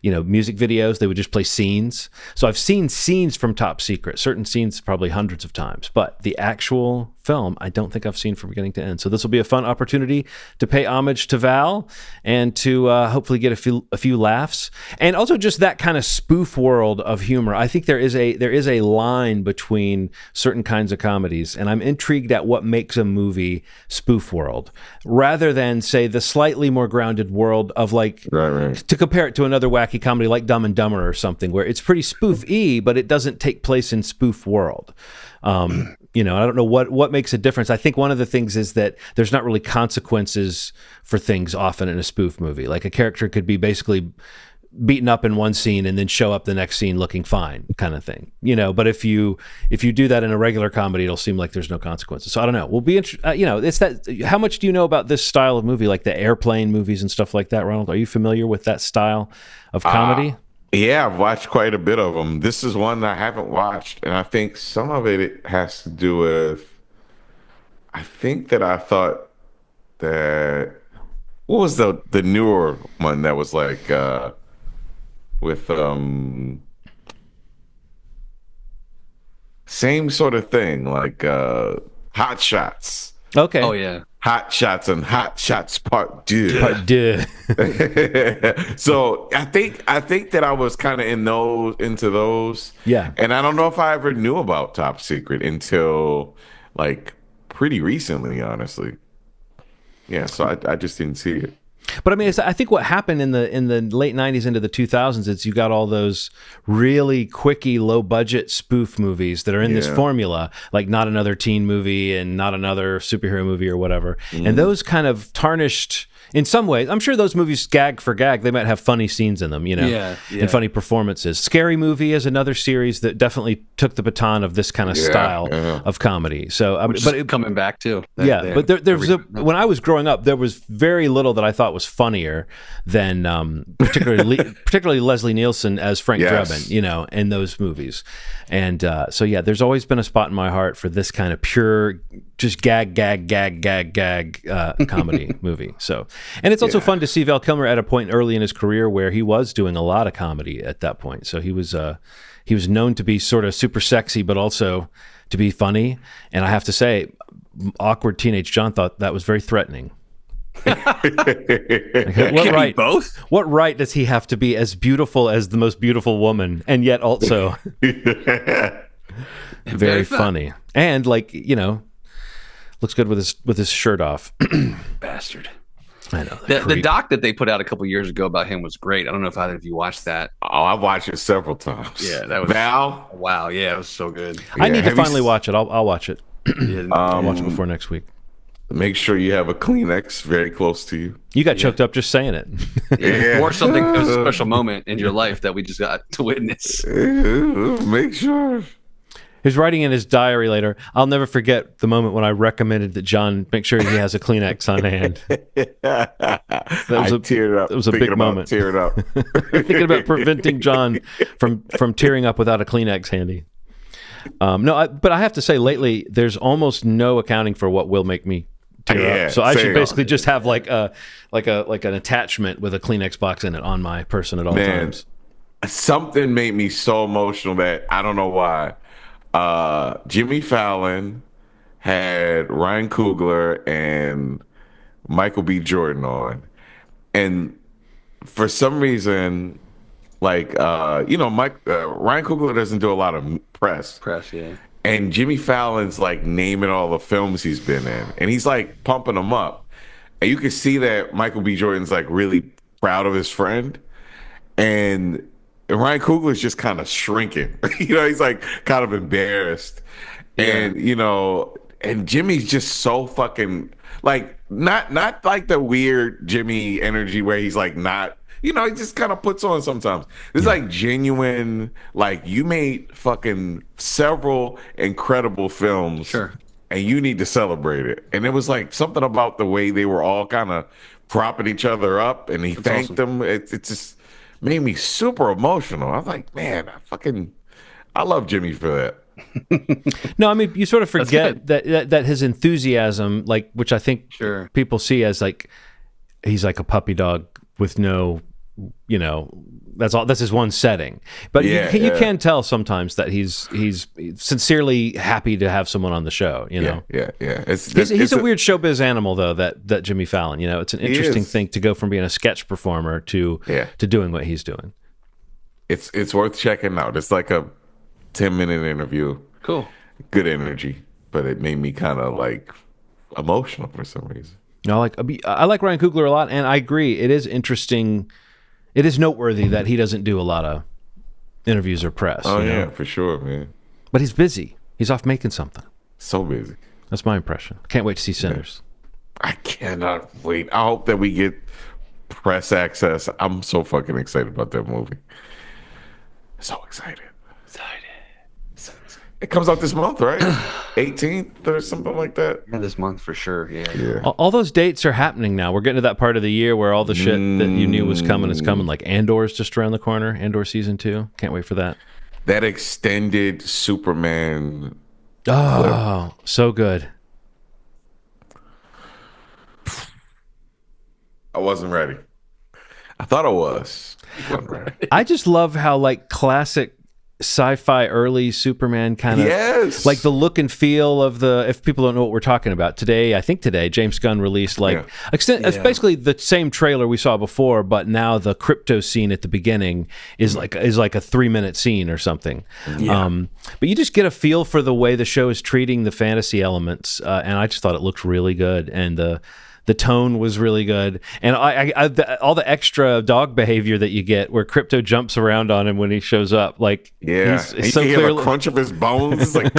music videos. They would just play scenes. So I've seen scenes from Top Secret, certain scenes probably hundreds of times, but the actual film, I don't think I've seen from beginning to end. So this will be a fun opportunity to pay homage to Val and to hopefully get a few laughs, and also just that kind of spoof world of humor. I think there is a line between certain kinds of comedies, and I'm intrigued at what makes a movie spoof world, rather than say the slightly more grounded world of like to compare it to another wacky comedy like Dumb and Dumber or something, where it's pretty spoof-y, but it doesn't take place in spoof world. I don't know what makes a difference. I think one of the things is that there's not really consequences for things often in a spoof movie. Like a character could be basically beaten up in one scene and then show up the next scene looking fine, kind of thing. But if you do that in a regular comedy, it'll seem like there's no consequences. So I don't know. We'll be it's that. How much do you know about this style of movie, like the airplane movies and stuff like that, Ronald? Are you familiar with that style of comedy? Yeah, I've watched quite a bit of them. This is one I haven't watched, and I think some of it has to do with. I think that I thought that what was the newer one that was like with same sort of thing, like Hot Shots. Okay. Oh yeah. Hot Shots and Hot Shots Part 2. Part 2. So I think that I was kind of into those. Yeah. And I don't know if I ever knew about Top Secret until like pretty recently, honestly. Yeah, so I just didn't see it. But I mean, I think what happened in the late 90s into the 2000s is you got all those really quickie, low budget spoof movies that are in this formula, like Not Another Teen Movie and Not Another Superhero Movie or whatever. And those kind of tarnished, in some ways, I'm sure those movies, gag for gag, they might have funny scenes in them, and funny performances. Scary Movie is another series that definitely took the baton of this kind of style of comedy. So, but coming back too. But when I was growing up, there was very little that I thought was funnier than particularly Leslie Nielsen as Frank Drebin, in those movies. And there's always been a spot in my heart for this kind of pure, just gag comedy movie. So, and it's also fun to see Val Kilmer at a point early in his career where he was doing a lot of comedy at that point. So he was known to be sort of super sexy, but also to be funny. And I have to say, awkward teenage John thought that was very threatening. What right does he have to be as beautiful as the most beautiful woman, and yet also very funny, and looks good with his shirt off? Bastard. I know. The doc that they put out a couple years ago about him was great. I don't know if either of you watched that. Oh, I've watched it several times. Yeah, that was Val. Wow, yeah, it was so good. I need to finally watch it. I'll watch it. I'll watch it before next week. Make sure you have a Kleenex very close to you. You got choked up just saying it. Or something. It was a special moment in your life that we just got to witness. Make sure. He's writing in his diary later, I'll never forget the moment when I recommended that John make sure he has a Kleenex on hand. I teared up. It was a big moment. Teared up. Thinking about preventing John from tearing up without a Kleenex handy. But I have to say, lately, there's almost no accounting for what will make me tear up. So I should basically just have like an attachment with a Kleenex box in it on my person at all times. Something made me so emotional that I don't know why. Jimmy Fallon had Ryan Coogler and Michael B. Jordan on, and for some reason, Ryan Coogler doesn't do a lot of press, yeah. And Jimmy Fallon's like naming all the films he's been in, and he's like pumping them up, and you can see that Michael B. Jordan's like really proud of his friend, and and Ryan Coogler's just kind of shrinking. He's like kind of embarrassed, and and Jimmy's just so fucking like not like the weird Jimmy energy where he's like not. He just kind of puts on sometimes. It's like genuine, like you made fucking several incredible films. Sure. And you need to celebrate it. And it was like something about the way they were all kind of propping each other up and he thanked them. It just made me super emotional. I was like, man, I love Jimmy for that. No, I mean, you sort of forget that his enthusiasm, like, which I think people see as like, he's like a puppy dog with no, that's his one setting. But you can tell sometimes that he's sincerely happy to have someone on the show. Yeah. He's a weird showbiz animal though. That Jimmy Fallon. It's an interesting thing to go from being a sketch performer to doing what he's doing. It's worth checking out. It's like a 10-minute interview. Cool. Good energy, but it made me kind of like emotional for some reason. I like Ryan Coogler a lot, and I agree. It is interesting. It is noteworthy that he doesn't do a lot of interviews or press. Oh, yeah, for sure, man. But he's busy. He's off making something. So busy. That's my impression. Can't wait to see Sinners. I cannot wait. I hope that we get press access. I'm so fucking excited about that movie. So excited. It comes out this month, right? 18th or something like that. Yeah, this month for sure. Yeah. All those dates are happening now. We're getting to that part of the year where all the shit that you knew was coming is coming. Like Andor's just around the corner. Andor season 2. Can't wait for that. That extended Superman. Oh, so good. I wasn't ready. I thought I was. I wasn't ready. I just love how like classic sci-fi early Superman kind of like the look and feel of if people don't know what we're talking about today, I think today James Gunn released it's basically the same trailer we saw before, but now the crypto scene at the beginning is like a 3-minute scene or something. But you just get a feel for the way the show is treating the fantasy elements, and I just thought it looked really good, and the tone was really good, and all the extra dog behavior that you get, where Crypto jumps around on him when he shows up, like he's so clearly a crunch of his bones. Like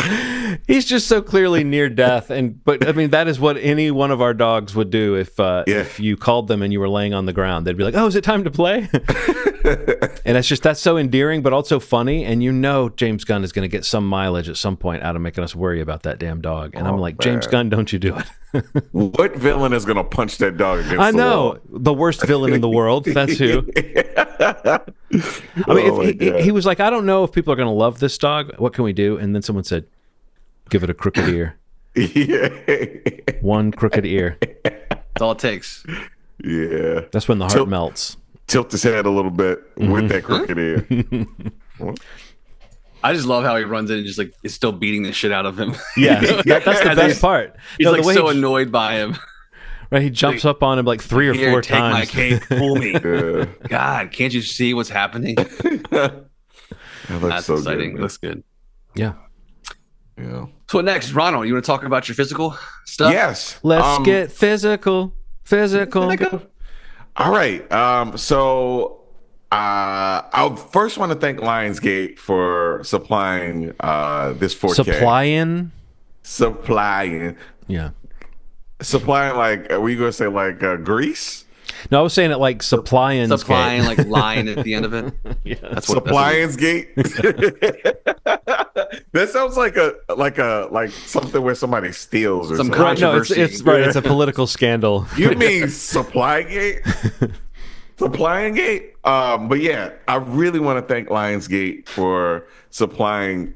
he's just so clearly near death. But I mean, that is what any one of our dogs would do if you called them and you were laying on the ground. They'd be like, "Oh, is it time to play?" And that's so endearing, but also funny. And James Gunn is going to get some mileage at some point out of making us worry about that damn dog. And I'm like, man. James Gunn, don't you do it. What villain is going to punch that dog against I the know. wall? The worst villain in the world. That's who. I mean, he was like, I don't know if people are going to love this dog. What can we do? And then someone said, give it a crooked ear. One crooked ear. That's all it takes. Yeah. That's when the heart melts. Tilt his head a little bit with that crooked ear. I just love how he runs in and just like is still beating the shit out of him. Yeah, that's the best part. He's like so annoyed by him. Right, he jumps up on him like 3 or 4 times. Take my cape, pull me. God, can't you see what's happening? That's so exciting. Looks good. Yeah. So what next, Ronald? You want to talk about your physical stuff? Yes. Let's get physical. All right. So I first want to thank Lionsgate for supplying this 4K. Supplying. Yeah. Supplying, like, were you going to say like grease? No, I was saying it like supplying like line at the end of it. Yeah, that's what Supplying-gate. That sounds like something where somebody steals or something. Controversy. No, it's right. It's a political scandal. You mean Supply-gate? Supplying-gate? But yeah, I really want to thank Lionsgate for supplying.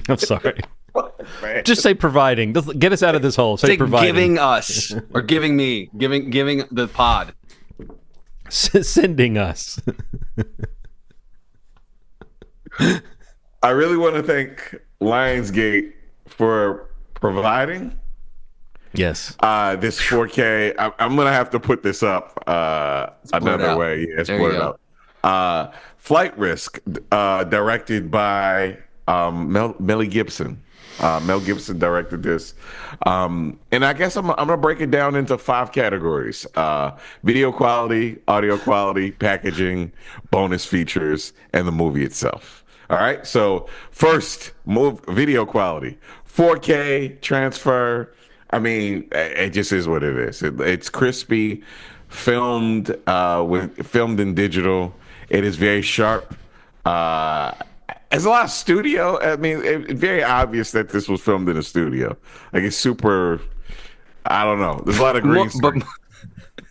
I'm sorry. Just say providing. Get us out of this hole. Say providing. Giving us or giving me, giving the pod. Sending us. I really want to thank Lionsgate for providing. Yes. This 4K. I'm gonna have to put this up another way. Yeah, split it out. Flight Risk, directed by Mel Gibson. Mel Gibson directed this. And I guess I'm going to break it down into 5 categories: video quality, audio quality, packaging, bonus features, and the movie itself. All right. So first, video quality, 4K transfer. I mean, it just is what it is. It's crispy, filmed in digital. It is very sharp. There's a lot of studio. I mean, it's very obvious that this was filmed in a studio. Like it's super. I don't know. There's a lot of green screen.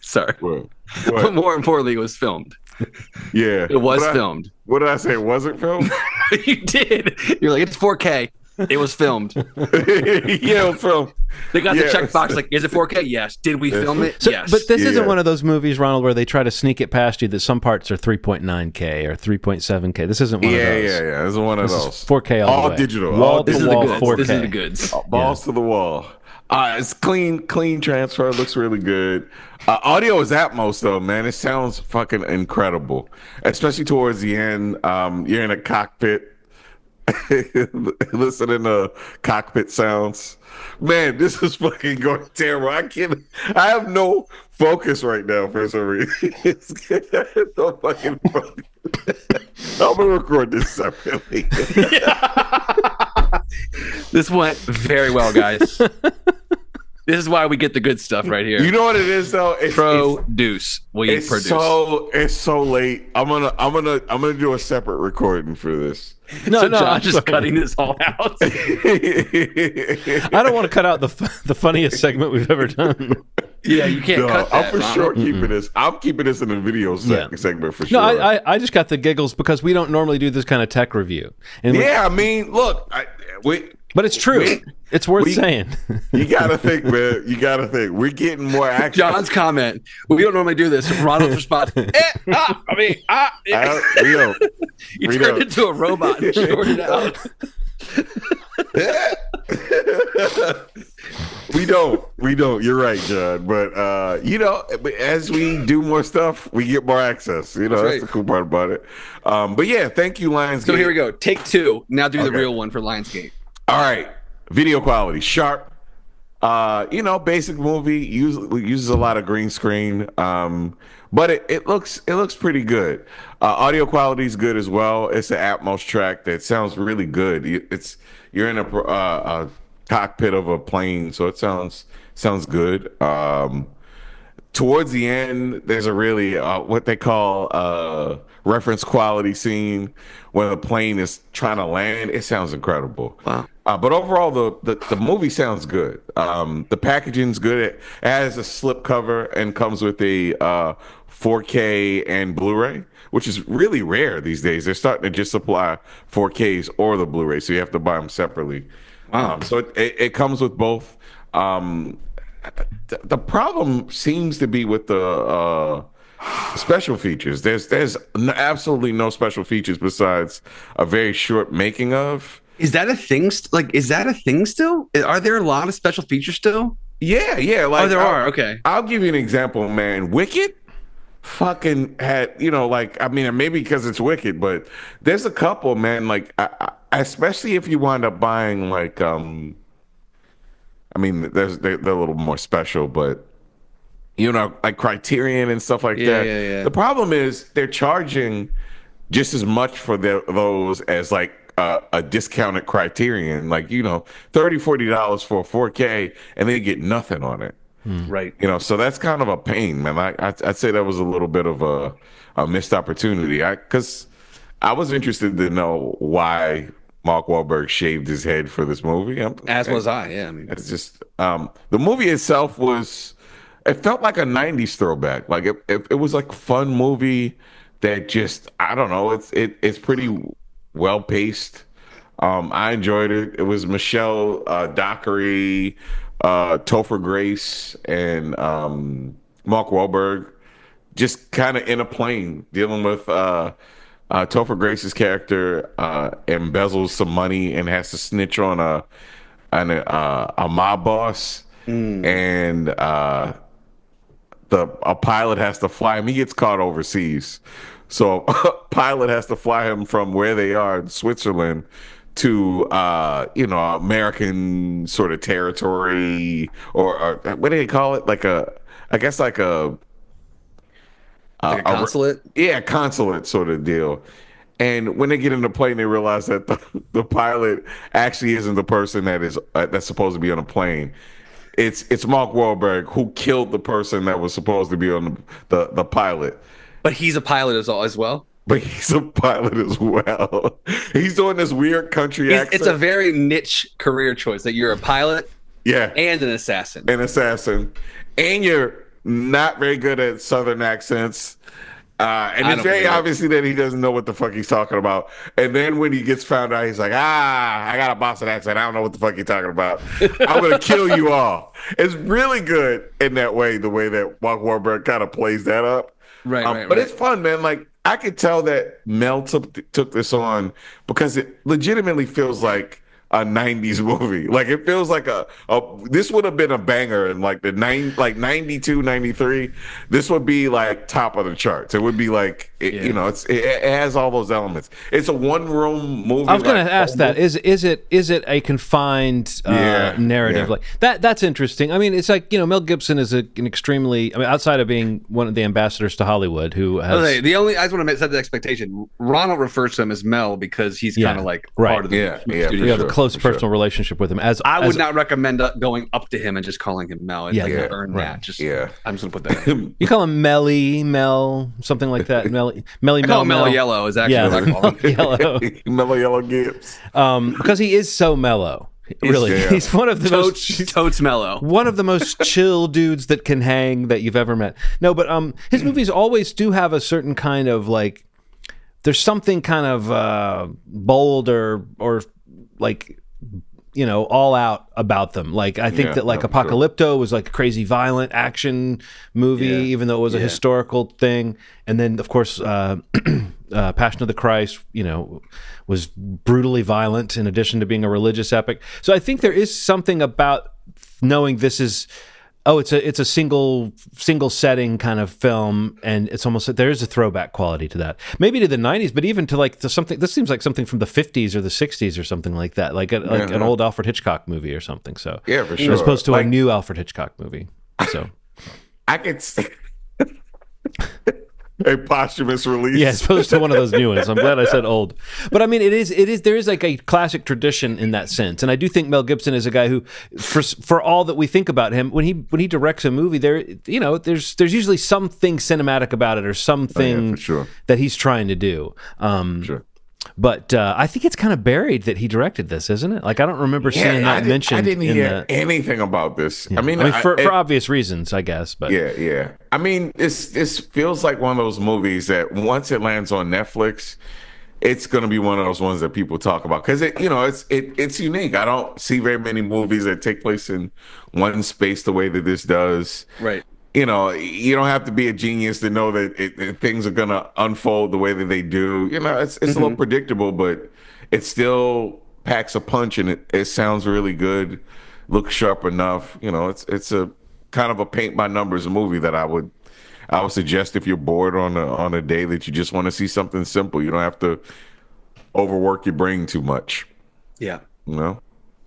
Sorry. What? But more importantly, it was filmed. Yeah, it was filmed. What did I say? It wasn't filmed. You did. You're like, it's 4K. It was filmed. Yeah, it was filmed. They got the checkbox like, is it 4K? Yes. Did we film it? So, yes. But this isn't one of those movies, Ronald, where they try to sneak it past you that some parts are 3.9K or 3.7K. This isn't one of those. Yeah. This is one of those. 4K all the way. Digital. Wall this to is wall the goods. 4K. This is the goods. Balls to the wall. It's clean transfer. It looks really good. Audio is Atmos though, man. It sounds fucking incredible, especially towards the end. You're in a cockpit, listening to cockpit sounds. Man, this is fucking going terrible. I have no focus right now for some reason. No fucking focus. I'm gonna record this separately. This went very well, guys. This is why we get the good stuff right here. You know what it is though? Produce. It's so late. I'm gonna do a separate recording for this. No, John's just cutting this all out. I don't want to cut out the funniest segment we've ever done. Yeah, you can't cut that. I'm for sure keeping this. I'm keeping this in the video segment for sure. No, I just got the giggles because we don't normally do this kind of tech review. And I mean, look, but it's true. It's worth saying. You gotta think, man. You gotta think. We're getting more action. John's comment. We don't normally do this. Ronald's response. You turned into a robot and shorted out. We don't. You're right, John. But as we do more stuff, we get more access. That's the cool part about it. But yeah, thank you, Lionsgate. So here we go. Take 2. Now do the real one for Lionsgate. All right. Video quality, sharp. Basic movie uses a lot of green screen. But it looks pretty good. Audio quality is good as well. It's an Atmos track that sounds really good. You're in a cockpit of a plane, so it sounds good. Towards the end, there's a really what they call reference quality scene when the plane is trying to land. It sounds incredible. Wow. But overall, the movie sounds good. The packaging's good. It has a slipcover and comes with a 4K and Blu-ray, which is really rare these days. They're starting to just supply 4Ks or the Blu-ray, so you have to buy them separately. Wow. So it comes with both. The problem seems to be with the special features. There's absolutely no special features besides a very short making of. Is that a thing? Is that a thing still? Are there a lot of special features still? Yeah. Like, there are. Okay. I'll give you an example, man. Wicked fucking had, maybe because it's Wicked, but there's a couple, man, like, especially if you wind up buying, like, they're a little more special, but, like Criterion and stuff like that. Yeah. The problem is they're charging just as much for those as, like, a discounted Criterion, like, $30-$40 for a 4K, and they get nothing on it. Right. So that's kind of a pain, man. I'd say that was a little bit of a missed opportunity. Because I was interested to know why Mark Wahlberg shaved his head for this movie. As was I. Yeah. It's just the movie itself it felt like a '90s throwback. Like it was like a fun movie that just, I don't know. It's pretty well paced. I enjoyed it. It was Michelle Dockery, Topher Grace, and Mark Wahlberg just kind of in a plane dealing with Topher Grace's character embezzles some money and has to snitch on a mob boss, and a pilot has to fly him. He gets caught overseas, so a pilot has to fly him from where they are in Switzerland to American sort of territory, or what do they call it? I guess like a consulate. Yeah, consulate sort of deal. And when they get in the plane, they realize that the pilot actually isn't the person that's supposed to be on the plane. It's Mark Wahlberg who killed the person that was supposed to be on the pilot. But he's a pilot as well. But he's a pilot as well. He's doing this weird country accent. It's a very niche career choice that you're a pilot, and an assassin. And you're not very good at Southern accents. And it's very obviously that he doesn't know what the fuck he's talking about. And then when he gets found out, he's like, I got a Boston accent. I don't know what the fuck you're talking about. I'm going to kill you all. It's really good in that way, the way that Mark Wahlberg kind of plays that up. Right. But it's fun, man. Like, I could tell that Mel took this on because it legitimately feels like a 90s movie. Like, it feels like this would have been a banger in like 92, 93. This would be like top of the charts. It would be like, it has all those elements. It's a one-room movie. I was going to ask that. Is it a confined narrative? Yeah. Like that's interesting. I mean, it's like, Mel Gibson is an extremely, outside of being one of the ambassadors to Hollywood who has... I just want to set the expectation. Ronald refers to him as Mel because he's kind of like part of the studio. The close personal relationship with him. I would not recommend going up to him and just calling him Mel. It's earn that. I'm just going to put that in. You call him Mel, something like that. Mello Yellow is actually what I call him. Yellow. Mellow Yellow Gibbs. Because he is so mellow. Really, he's one of the totes mellow. One of the most chill dudes that can hang that you've ever met. No, but his movies always do have a certain kind of like. There's something kind of bold or like, all out about them. Like, I think that like Apocalypto was like a crazy violent action movie, even though it was a historical thing. And then, of course, Passion of the Christ, was brutally violent in addition to being a religious epic. So I think there is something about knowing this is, it's a single setting kind of film, and it's almost there is a throwback quality to that. Maybe to the 90s, but even to like something. This seems like something from the 50s or the 60s or something like that, like an old Alfred Hitchcock movie or something. So for sure, as opposed to a new Alfred Hitchcock movie. So I could see a posthumous release. Yeah, as opposed to one of those new ones. I'm glad I said old. But I mean, there is like a classic tradition in that sense. And I do think Mel Gibson is a guy who, for all that we think about him, when he directs a movie, there's usually something cinematic about it or something that he's trying to do. Sure. But I think it's kind of buried that he directed this, isn't it? Like, I don't remember seeing that mentioned. I didn't hear anything about this. Yeah. I mean, for obvious reasons, I guess. But yeah. I mean, this feels like one of those movies that once it lands on Netflix, it's going to be one of those ones that people talk about because it's unique. I don't see very many movies that take place in one space the way that this does. Right. You don't have to be a genius to know that things are going to unfold the way that they do. It's a little predictable, but it still packs a punch, and it sounds really good, looks sharp enough. It's a kind of a paint by numbers movie that I would suggest if you're bored on a day that you just want to see something simple. You don't have to overwork your brain too much. Yeah.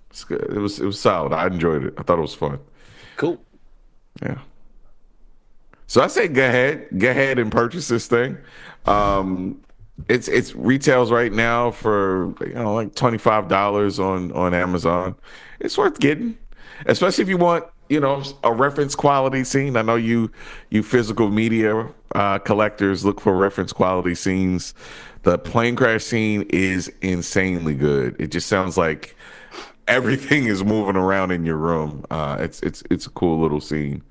It's good. It was solid. I enjoyed it. I thought it was fun. Cool. Yeah. So I say go ahead and purchase this thing. It's retails right now for like $25 on Amazon. It's worth getting, especially if you want a reference quality scene. I know you physical media collectors look for reference quality scenes. The plane crash scene is insanely good. It just sounds like everything is moving around in your room. It's a cool little scene.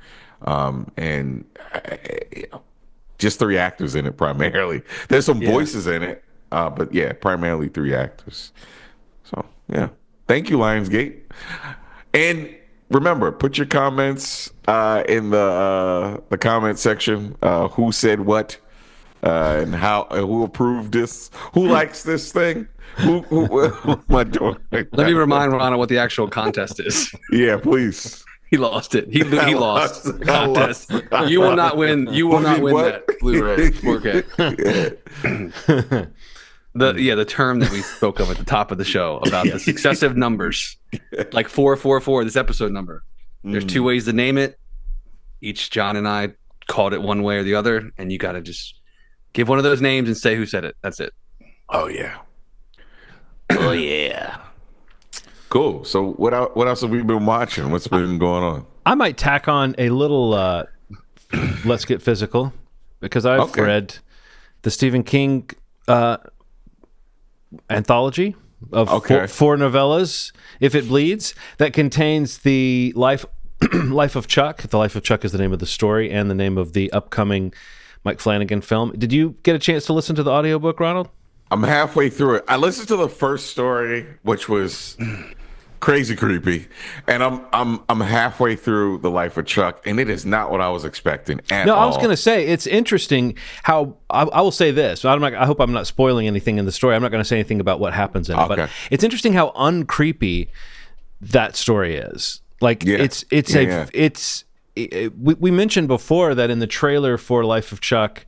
And just 3 actors in it primarily. There's some voices in it, but primarily 3 actors. So thank you, Lionsgate. And remember, put your comments in the comment section. Who said what, and who approved this? Who likes this thing? Who am I doing? Let me remind Ronald what the actual contest is. Yeah, please. He lost it. He lost the contest. You will not win. You will not win that Blu-ray 4K. the term that we spoke of at the top of the show about the successive numbers, like 444, this episode number. There's two ways to name it. Each John and I called it one way or the other, and you got to just give one of those names and say who said it. That's it. Oh yeah. Oh yeah. Cool. So what else have we been watching? What's been going on? I might tack on a little Let's Get Physical, because I've read the Stephen King anthology of four novellas, If It Bleeds, that contains the life of Chuck. The Life of Chuck is the name of the story and the name of the upcoming Mike Flanagan film. Did you get a chance to listen to the audiobook, Ronald? I'm halfway through it. I listened to the first story, which was crazy creepy, and I'm halfway through The Life of Chuck, and it is not what I was expecting at all. I was going to say, it's interesting how I will say this. I hope I'm not spoiling anything in the story. I'm not going to say anything about what happens in it, but it's interesting how uncreepy that story is. Like we mentioned before that in the trailer for Life of Chuck,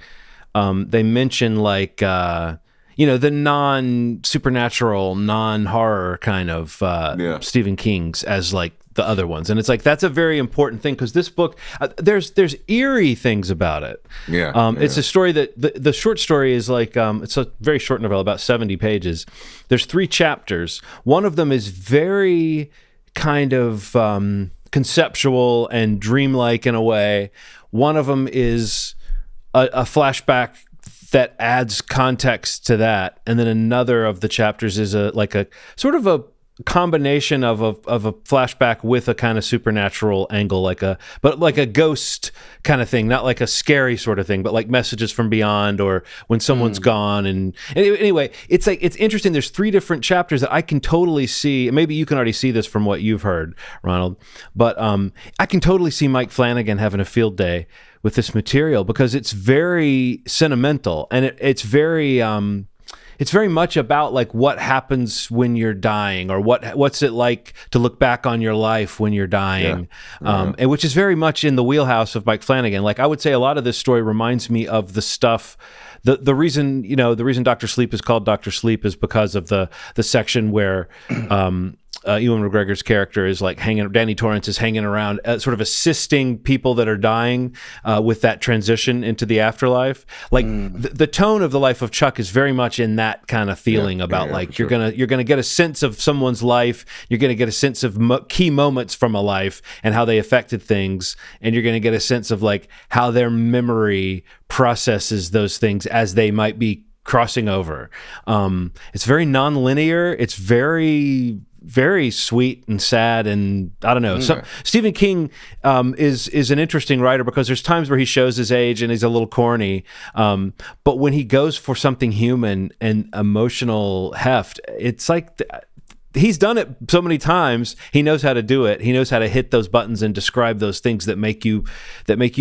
they mention like the non-supernatural, non-horror kind of Stephen King's as like the other ones. And it's like, that's a very important thing, because this book, there's eerie things about it. It's a story that, the short story is like, it's a very short novella, about 70 pages. There's 3 chapters. One of them is very kind of conceptual and dreamlike in a way. One of them is a flashback that adds context to that, and then another of the chapters is a sort of a combination of a flashback with a kind of supernatural angle, like a ghost kind of thing, not like a scary sort of thing, but like messages from beyond, or when someone's gone. And anyway, it's interesting. There's 3 different chapters that I can totally see. Maybe you can already see this from what you've heard, Ronald, but I can totally see Mike Flanagan having a field day with this material, because it's very sentimental, and it's very much about like what happens when you're dying, or what's it like to look back on your life when you're dying, and which is very much in the wheelhouse of Mike Flanagan. Like, I would say a lot of this story reminds me of the stuff. The reason Dr. Sleep is called Dr. Sleep is because of the section where Ewan McGregor's character is like Danny Torrance is hanging around, sort of assisting people that are dying with that transition into the afterlife. Like the tone of The Life of Chuck is very much in that kind of feeling about you're gonna get a sense of someone's life, you're gonna get a sense of key moments from a life and how they affected things, and you're gonna get a sense of like how their memory processes those things as they might be crossing over. It's very non-linear. It's very, very sweet and sad, and I don't know. So Stephen King is an interesting writer, because there's times where he shows his age and he's a little corny, but when he goes for something human and emotional heft, it's like he's done it so many times. He knows how to do it. He knows how to hit those buttons and describe those things that make you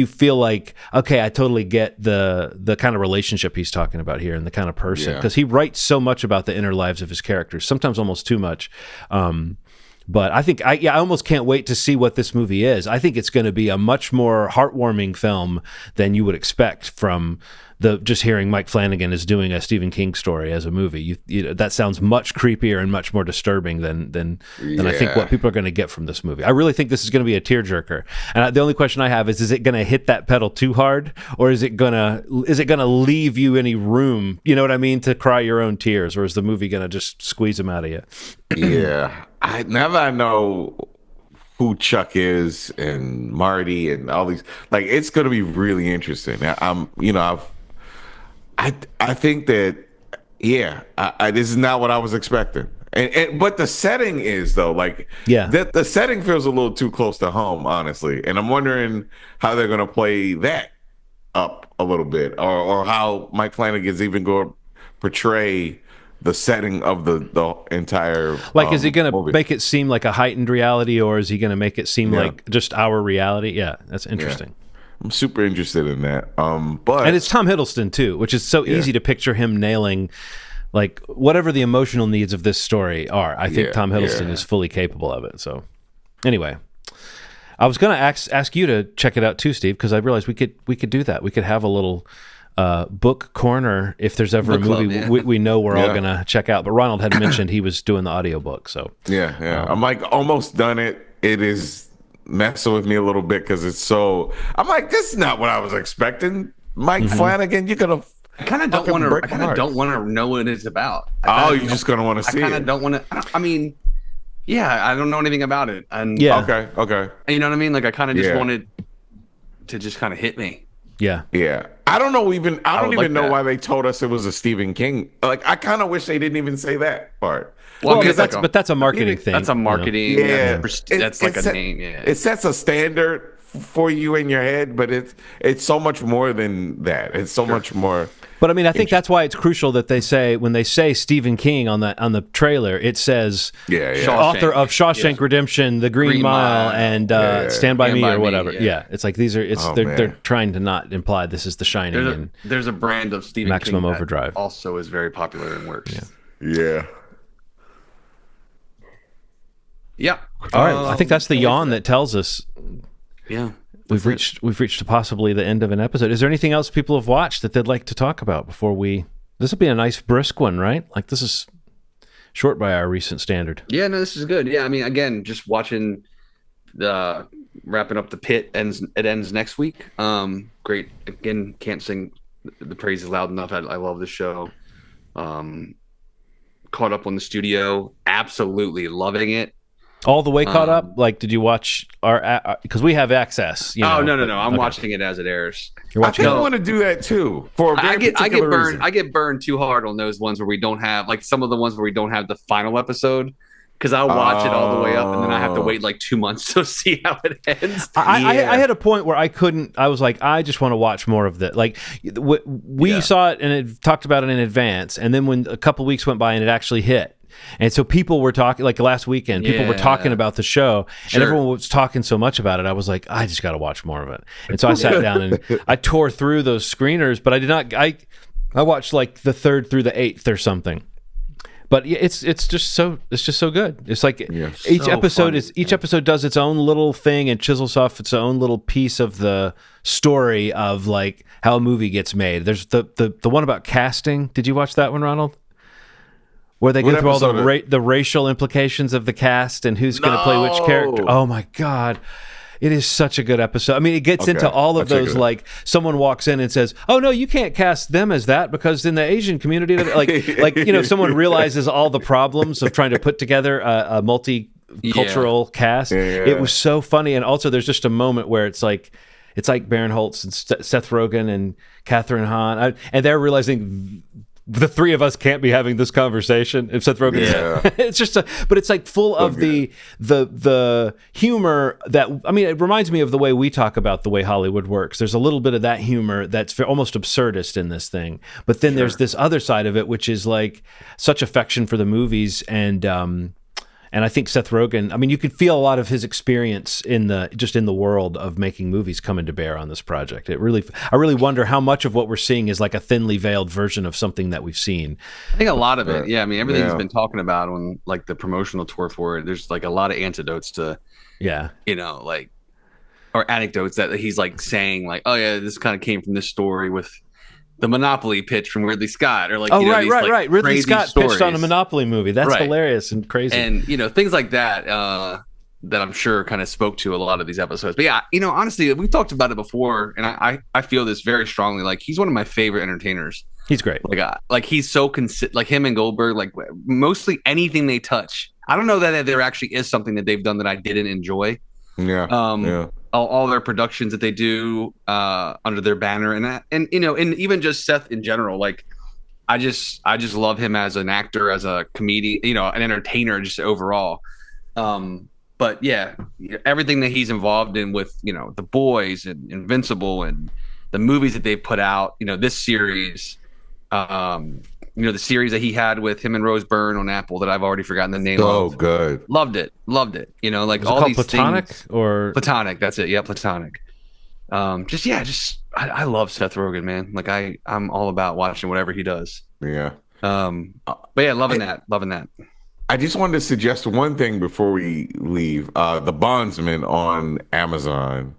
feel like, okay, I totally get the kind of relationship he's talking about here and the kind of person, because he writes so much about the inner lives of his characters, sometimes almost too much. But I think I almost can't wait to see what this movie is. I think it's going to be a much more heartwarming film than you would expect from just hearing Mike Flanagan is doing a Stephen King story as a movie. That sounds much creepier and much more disturbing than I think what people are going to get from this movie. I really think this is going to be a tearjerker. And the only question I have is it going to hit that pedal too hard, or is it going to leave you any room, you know what I mean, to cry your own tears, or is the movie going to just squeeze them out of you? Now that I know who Chuck is and Marty and all these, like, it's going to be really interesting. I think that, this is not what I was expecting. But the setting is, though, like, the setting feels a little too close to home, honestly. And I'm wondering how they're going to play that up a little bit, or how Mike Flanagan's even going to portray the setting of the entire is he going to make it seem like a heightened reality, or is he going to make it seem like just our reality? That's interesting. I'm super interested in that. And it's Tom Hiddleston too, which is so easy to picture him nailing like whatever the emotional needs of this story are. I think Tom Hiddleston is fully capable of it. So anyway, I was going to ask you to check it out too, Steve, because I realized we could do that. We could have a little book corner. If there's ever Book a movie club, yeah. we know we're all Yeah. gonna check out. But Ronald had mentioned he was doing the audiobook, so Yeah. I'm like almost done it. It is messing with me a little bit because it's so. I'm like, this is not what I was expecting. Mike Flanagan, you're gonna. I kind of don't want to. I kind of don't want to know what it's about. Oh, you're just gonna want to I see kind of it. don't want to. I mean, yeah, I don't know anything about it, and yeah, Okay. you know what I mean. Like I kind of just Yeah. wanted to just kind of hit me. yeah. Yeah. I don't know even. I don't would even like know that. why they told us it was a Stephen King. Like I kind of wish they didn't even say that part. Well, Well, I mean, it's but that's a marketing thing. that's a you know? marketing. Yeah. That's like a name. Yeah. It sets a standard for you in your head, but it's so much more than that. It's so much more. But I mean, I think that's why it's crucial that they say when they say Stephen King on the trailer, it says Yeah. author of Shawshank Yes. Redemption, The Green Mile, and Stand by Stand Me by or Me, whatever. yeah. Yeah, it's like Oh, they're man. trying to not imply this is The Shining and There's a brand of Stephen Maximum King Overdrive. that also is very popular and works. Yeah. Yeah. all right. I think that's the yawn that tells us Yeah. we've reached possibly the end of an episode. Is there anything else people have watched that they'd like to talk about before we? This will be a nice brisk one, right? Like this is short by our recent standard. Yeah, no, this is good. Yeah, I mean, again, just watching the wrapping up the pit it ends next week. Great. Again, can't sing the praises loud enough. I love the show. Caught up on the studio, absolutely loving it. All the way caught up? Like, did you watch our? Because we have access. You know, No. but- I'm okay. watching it as it airs. You're I watching think I it. want to do that too. For a I very get particular burned. reason. I get burned too hard on those ones where we don't have like some of the ones where we don't have the final episode because I'll watch it all the way up and then I have to wait like 2 months to see how it ends. I had a point where I couldn't. I was like, I just want to watch more of that. Like, we saw it and it talked about it in advance, and then when a couple weeks went by and it actually hit. And so people were talking, like last weekend, people were talking about the show, and everyone was talking so much about it. I was like, I just got to watch more of it. And so I sat down and I tore through those screeners, but I did not. I watched like the 3rd through the 8th or something. But yeah, it's just so good. It's like each So episode funny. each episode does its own little thing and chisels off its own little piece of the story of like how a movie gets made. There's the one about casting. Did you watch that one, Ronald? Where they go What through all episode the racial implications of the cast and who's going to play which character. Oh my God. It is such a good episode. I mean, it gets into all of I'll check those, it out. like someone walks in and says, "Oh no, you can't cast them as that because in the Asian community, like you know, someone realizes all the problems of trying to put together a multicultural cast." Yeah. It was so funny, and also there's just a moment where it's like Baron Holtz and Seth Rogen and Catherine Hahn, and they're realizing the three of us can't be having this conversation if Seth Rogen. Yeah. It's just but it's like full of the humor that, I mean, it reminds me of the way we talk about the way Hollywood works. There's a little bit of that humor that's almost absurdist in this thing, but then there's this other side of it, which is like such affection for the movies and I think Seth Rogen, I mean, you could feel a lot of his experience in the world of making movies coming to bear on this project. I really wonder how much of what we're seeing is like a thinly veiled version of something that we've seen. I think a lot of it. Right. Yeah, I mean, everything he's Yeah. been talking about on like the promotional tour for it. There's like a lot of antidotes to, Yeah. like, or anecdotes that he's like saying, like, oh yeah, this kind of came from this story with the Monopoly pitch from Ridley Scott, or like, Oh, you know, right, these, right, like, right. Ridley crazy Scott stories. pitched on a Monopoly movie. That's Right. hilarious and crazy. And things like that that I'm sure kind of spoke to a lot of these episodes. But yeah, honestly, we've talked about it before, and I feel this very strongly. Like, he's one of my favorite entertainers. He's great. Like he's so like him and Goldberg, like mostly anything they touch. I don't know that there actually is something that they've done that I didn't enjoy. Yeah. All their productions that they do under their banner, and even just Seth in general. Like, I just love him as an actor, as a comedian, an entertainer, just overall. But yeah, everything that he's involved in with The Boys and Invincible and the movies that they've put out, this series, the series that he had with him and Rose Byrne on Apple that I've already forgotten the name Oh, of. good. Loved it. Like Is it all called these Platonic things. or Platonic. That's it. Yeah, Platonic. I love Seth Rogen, man. Like I'm all about watching whatever he does. Yeah. But yeah, loving that. I just wanted to suggest one thing before we leave. The Bondsman on Amazon.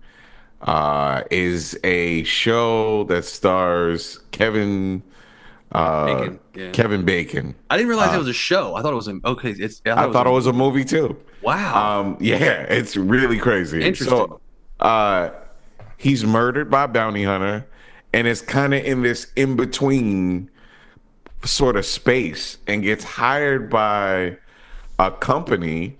is a show that stars Bacon. Yeah. Kevin Bacon. I didn't realize it was a show. I thought it was okay. I thought it was a movie too. Wow. Yeah, it's really crazy. Interesting. So, he's murdered by a bounty hunter, and it's kind of in this in between sort of space, and gets hired by a company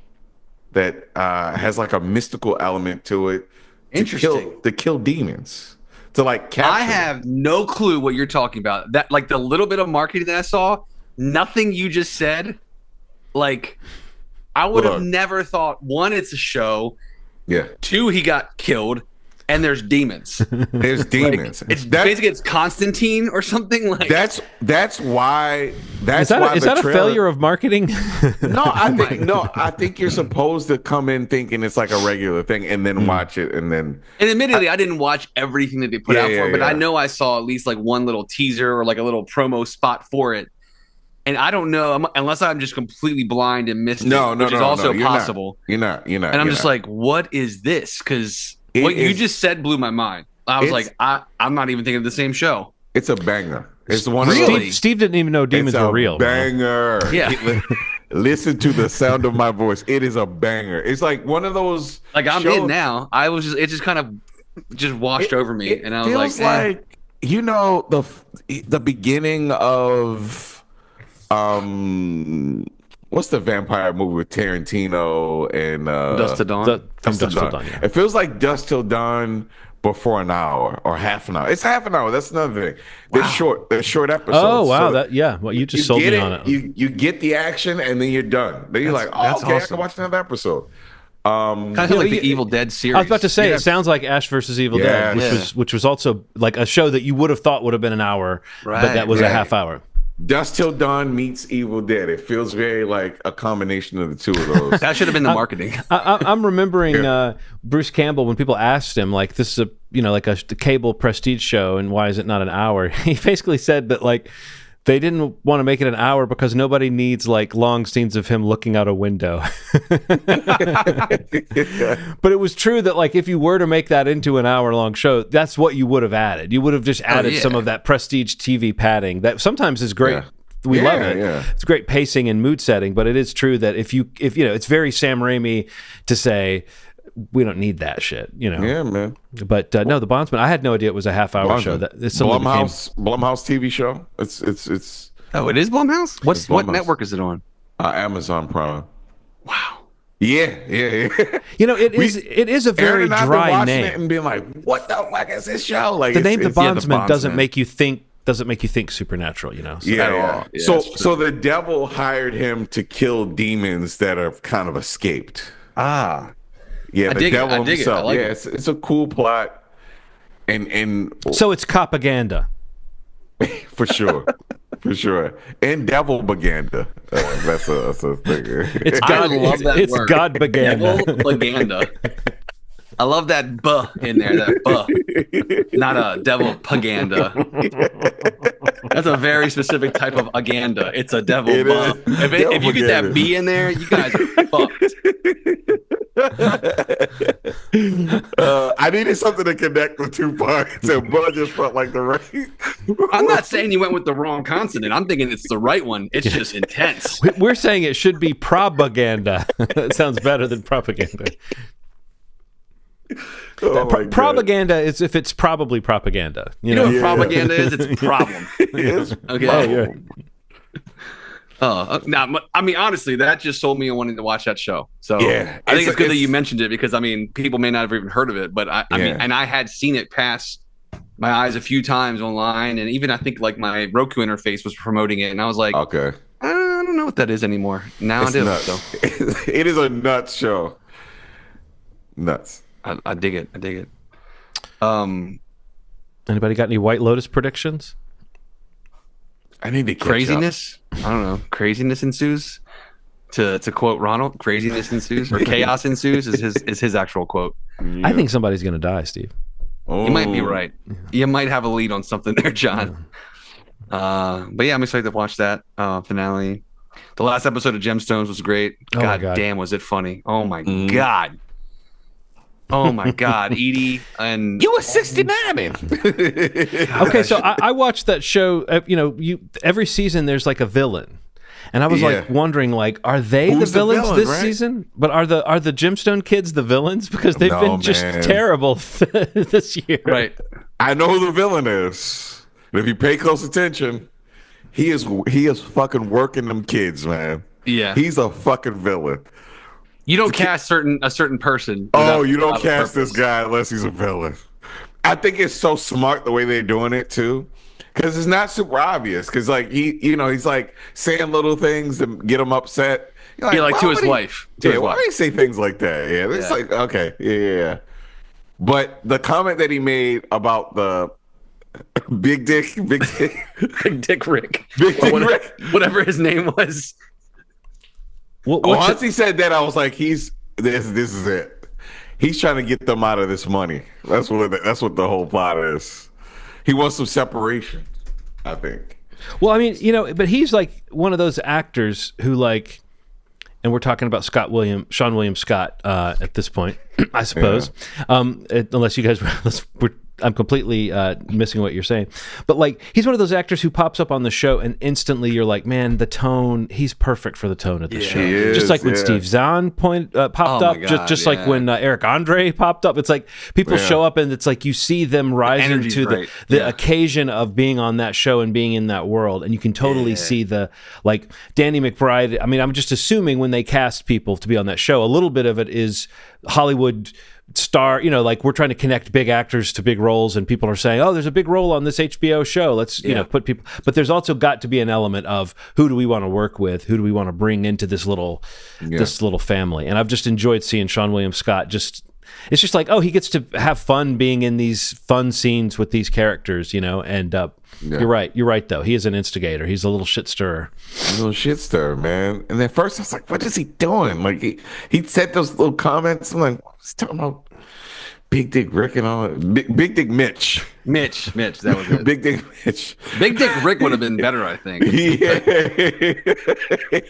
that has like a mystical element to it to kill demons, to like capture I have no clue what you're talking about. That, like, the little bit of marketing that I saw, nothing you just said, like, I would have never thought, one, it's a show. Yeah. Two, he got killed, and there's demons. There's demons. Like, basically it's Constantine or something like. That's why. Is that a failure of marketing? No, I think you're supposed to come in thinking it's like a regular thing, and then watch it, and then. And admittedly, I didn't watch everything that they put out for it, but I know I saw at least like one little teaser or like a little promo spot for it. And I don't know, unless I'm just completely blind and missed it, which is also possible. You're not. And I'm just like, what is this? Because what you just said blew my mind. I was like, I'm not even thinking of the same show. It's a banger. It's one really? of Steve didn't even know demons were real. Banger. Man. Yeah. Listen to the sound of my voice. It is a banger. It's like one of those. Like, I'm in now. It just kind of just washed over me, and I was feels like the beginning of what's the vampire movie with Tarantino and Dusk Till Dawn? Dusk Till Dawn, yeah. It feels like Dusk Till Dawn before an hour or half an hour. It's half an hour. That's another thing. They're short episodes. Oh wow, so well, you just sold me on it. You get the action, and then you're done. Then you're like, oh, okay, awesome. I can watch another episode. Kind of like the Evil Dead series. I was about to say, it sounds like Ash versus Evil Dead, which was also like a show that you would have thought would have been an hour, but that was a half hour. Dusk Till Dawn meets Evil Dead. It feels very like a combination of the two of those. That should have been the marketing. I'm remembering Bruce Campbell, when people asked him, like, this is like a cable prestige show, and why is it not an hour? He basically said that, like, they didn't want to make it an hour because nobody needs like long scenes of him looking out a window. But it was true that, like, if you were to make that into an hour-long show, that's what you would have added. You would have just added some of that prestige TV padding that sometimes is great. Yeah. We love it. Yeah. It's great pacing and mood setting, but it is true that if it's very Sam Raimi to say, we don't need that shit, Yeah, man. But no, The Bondsman. I had no idea it was a half-hour show. Blumhouse TV show. It's. Oh, it is Blumhouse. What network is it on? Amazon Prime. Wow. Yeah. It is a very dry name. It and being like, what the fuck is this show? Like, the name The Bondsman doesn't make you think supernatural, So the devil hired him to kill demons that have kind of escaped. Yeah, the devil himself. Like it's a cool plot, and so it's propaganda, for sure, and devil propaganda. That's a thing. It's God. love that it's word. God propaganda. Devil propaganda. I love that "buh" in there. That "buh," not a devil propaganda. That's a very specific type of aganda. It's a devil buh. If you get that B in there, you guys are fucked. I needed something to connect with two parts, and buh just felt like the right. I'm not saying you went with the wrong consonant. I'm thinking it's the right one. It's just intense. We're saying it should be propaganda. It sounds better than propaganda. Propaganda is if it's probably propaganda. You know what propaganda is? It's a problem. Okay. Now, I mean, honestly, that just sold me on wanting to watch that show. So I think it's good that you mentioned it, because I mean, people may not have even heard of it, but I mean, and I had seen it pass my eyes a few times online, and even I think like my Roku interface was promoting it, and I was like, okay, I don't know what that is anymore. Now I do. So it is a nuts show. Nuts. I dig it. Anybody got any White Lotus predictions? I need to catch craziness. Up. I don't know. Craziness ensues. To quote Ronald, craziness ensues or chaos ensues is his actual quote. Yeah. I think somebody's gonna die, Steve. You might be right. You might have a lead on something there, John. But yeah, I'm excited to watch that finale. The last episode of Gemstones was great. God damn, was it funny? Oh my God. Oh my God, Edie and You were 69. Okay, so I watched that show. Every season there's like a villain, and I was like wondering, like, are they Who's the villains villain, this right? season? But are the Gemstone kids the villains? Because they've No, been just man. terrible this year. right. I know who the villain is. And if you pay close attention, he is fucking working them kids, man. Yeah. He's a fucking villain. You don't cast a certain person. Oh, you without don't a cast this purpose. guy unless he's a villain. I think it's so smart the way they're doing it too, because it's not super obvious. Because like he's like saying little things to get him upset. You're Yeah, like why to his would he- wife. To his why wife. do he say things like that? Yeah, it's Yeah. like okay, yeah. But the comment that he made about the big dick, Big Dick Rick. Big Dick Or Rick. whatever his name was. Once he said that, I was like, this is it. He's trying to get them out of this money. That's what the whole plot is. He wants some separation, I think. Well, I mean, but he's like one of those actors who like, and we're talking about Sean William Scott at this point, I suppose. Unless you guys, I'm completely missing what you're saying. But like, he's one of those actors who pops up on the show and instantly you're like, man, the tone, he's perfect for the tone of the show. He is, just like when Steve Zahn popped Oh up, my God, just like yeah. when Eric Andre popped up. It's like people show up and it's like you see them rising energy's to great. the occasion of being on that show and being in that world. And you can totally see the, like, Danny McBride. I mean, I'm just assuming when they cast people to be on that show, a little bit of it is Hollywood star, like we're trying to connect big actors to big roles and people are saying, oh, there's a big role on this HBO show, let's put people, but there's also got to be an element of who do we want to work with, who do we want to bring into this little family. And I've just enjoyed seeing Sean William Scott it's just like, oh, he gets to have fun being in these fun scenes with these characters, and you're right though, he is an instigator, he's a little shit stirrer. A little shit stir, man. And at first I was like, what is he doing? Like he said those little comments. I'm like, he's talking about Big Dick Rick and all that. Big Dick Mitch. Mitch, that was it. Big Dick Mitch. Big Dick Rick would have been better, I think. Yeah.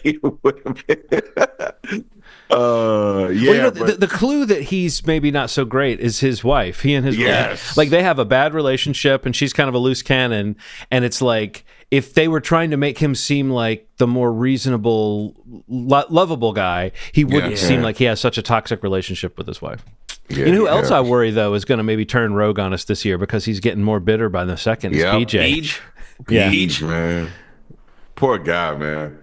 He would have been. The clue that he's maybe not so great is his wife. He and his wife, like, they have a bad relationship and she's kind of a loose cannon, and it's like if they were trying to make him seem like the more reasonable, lovable guy, he wouldn't seem like he has such a toxic relationship with his wife. Yeah, who else I worry though is going to maybe turn rogue on us this year because he's getting more bitter by the second. Is BJ. Age, man. Poor guy, man.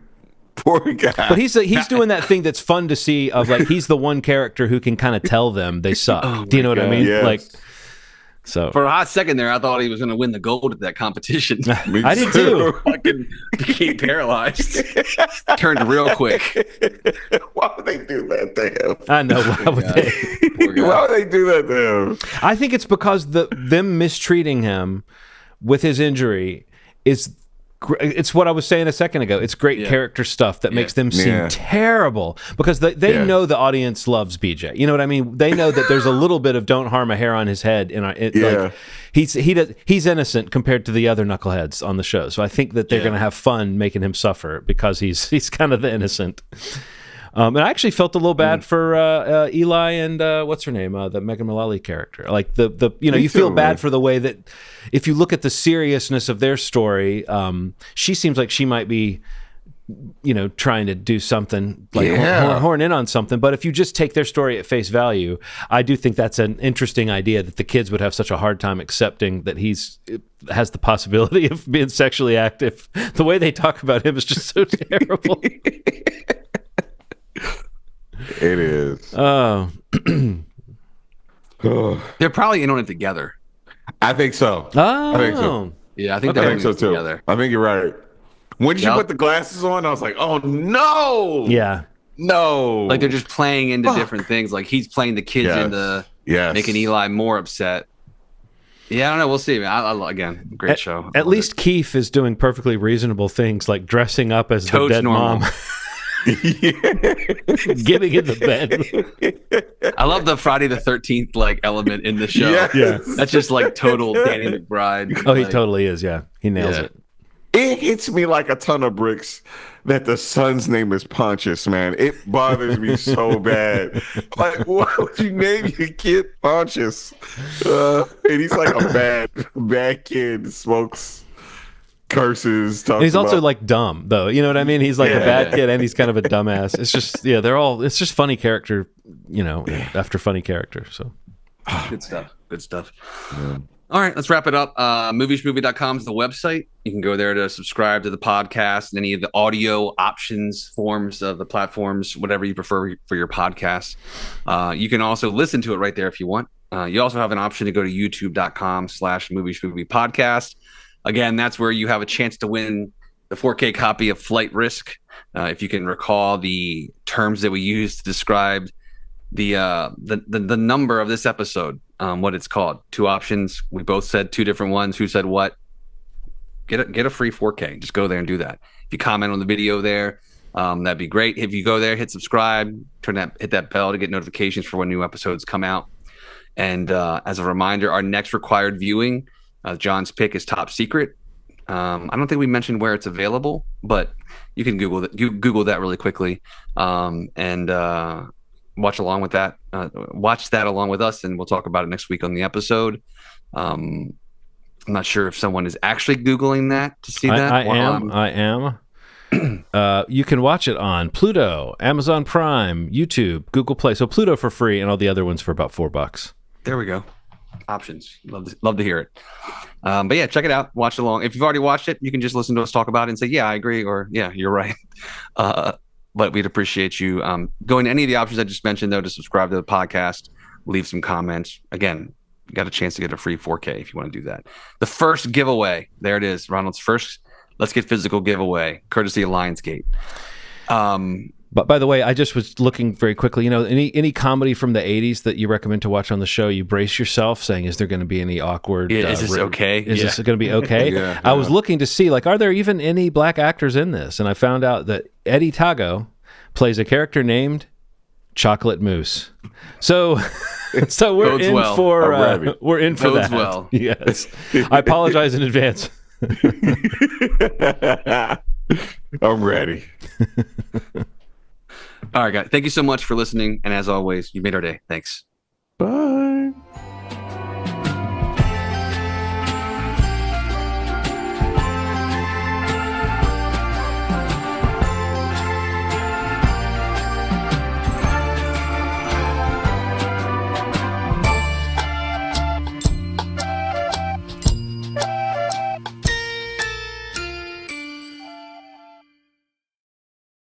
Poor guy. But he's doing that thing that's fun to see of like he's the one character who can kind of tell them they suck. Do you know what I mean? Yes. Like, so for a hot second there, I thought he was going to win the gold at that competition. I did too. Fucking became paralyzed. Turned real quick. Why would they do that to him? I know. Why would they? Why would they do that to him? I think it's because them mistreating him with his injury it's what I was saying a second ago. It's great character stuff that makes them seem terrible because they know the audience loves BJ. You know what I mean? They know that there's a little bit of don't harm a hair on his head. Like, he's innocent compared to the other knuckleheads on the show. So I think that they're going to have fun making him suffer because he's kind of the innocent. And I actually felt a little bad for Eli and what's her name, the Megan Mullally character. Like you feel bad for the way that if you look at the seriousness of their story, she seems like she might be, trying to do something like horn in on something. But if you just take their story at face value, I do think that's an interesting idea that the kids would have such a hard time accepting that has the possibility of being sexually active. The way they talk about him is just so terrible. It is. Oh. They're probably in on it together. I think so. Oh. I think so. Yeah, I think I they're think so too. together. I think you're right. When she put the glasses on, I was like, "Oh no!" Yeah. No. Like they're just playing into different things. Like he's playing the kids into making Eli more upset. Yeah, I don't know. We'll see. Again, great show. At least Keith is doing perfectly reasonable things like dressing up as Toad's the dead normal. mom. Getting in the bed. I love the Friday the 13th like element in the show. Yes. Yeah. That's just like total Danny McBride. Oh, he like, totally is. Yeah, he nails it. It hits me like a ton of bricks that the son's name is Pontius, man. It bothers me so bad. Like, why would you name your kid Pontius? And he's like a bad kid, smokes, curses, talks And he's also about... like dumb, though. You know what I mean? He's like a bad kid, and he's kind of a dumbass. It's just, it's just funny character, after funny character. So good stuff. Good stuff. Yeah. All right, let's wrap it up. Movieschmovie.com is the website. You can go there to subscribe to the podcast and any of the audio options, forms of the platforms, whatever you prefer for your podcast. You can also listen to it right there if you want. You also have an option to go to youtube.com/Movieschmovie podcast. Again, that's where you have a chance to win the 4K copy of Flight Risk. If you can recall the terms that we used to describe the number of this episode, what it's called. 2 options. We both said 2 different ones. Who said what? Get a free 4K. Just go there and do that. If you comment on the video there, that'd be great. If you go there, hit subscribe, hit that bell to get notifications for when new episodes come out. And as a reminder, our next required viewing, John's pick is Top Secret. I don't think we mentioned where it's available, but you can Google that really quickly, and watch along with that. Watch that along with us, and we'll talk about it next week on the episode. I'm not sure if someone is actually Googling that to see that. I am. You can watch it on Pluto, Amazon Prime, YouTube, Google Play. So Pluto for free, and all the other ones for about $4. There we go. Options. Love to hear it. But yeah, check it out. Watch along. If you've already watched it, you can just listen to us talk about it and say, yeah, I agree, or yeah, you're right. But we'd appreciate you going to any of the options I just mentioned, though, to subscribe to the podcast, leave some comments. Again, you got a chance to get a free 4K if you want to do that. The first giveaway, there it is, Ronald's first Let's Get Physical giveaway, courtesy of Lionsgate. But by the way, I just was looking very quickly, any comedy from the 80s that you recommend to watch on the show, you brace yourself saying, is there going to be any awkward... is this okay? Is this going to be okay? Yeah. I was looking to see, are there even any black actors in this? And I found out that Eddie Tago plays a character named Chocolate Mousse. So we're in for that. Well. Yes. I apologize in advance. I'm ready. All right, guys. Thank you so much for listening. And as always, you made our day. Thanks. Bye.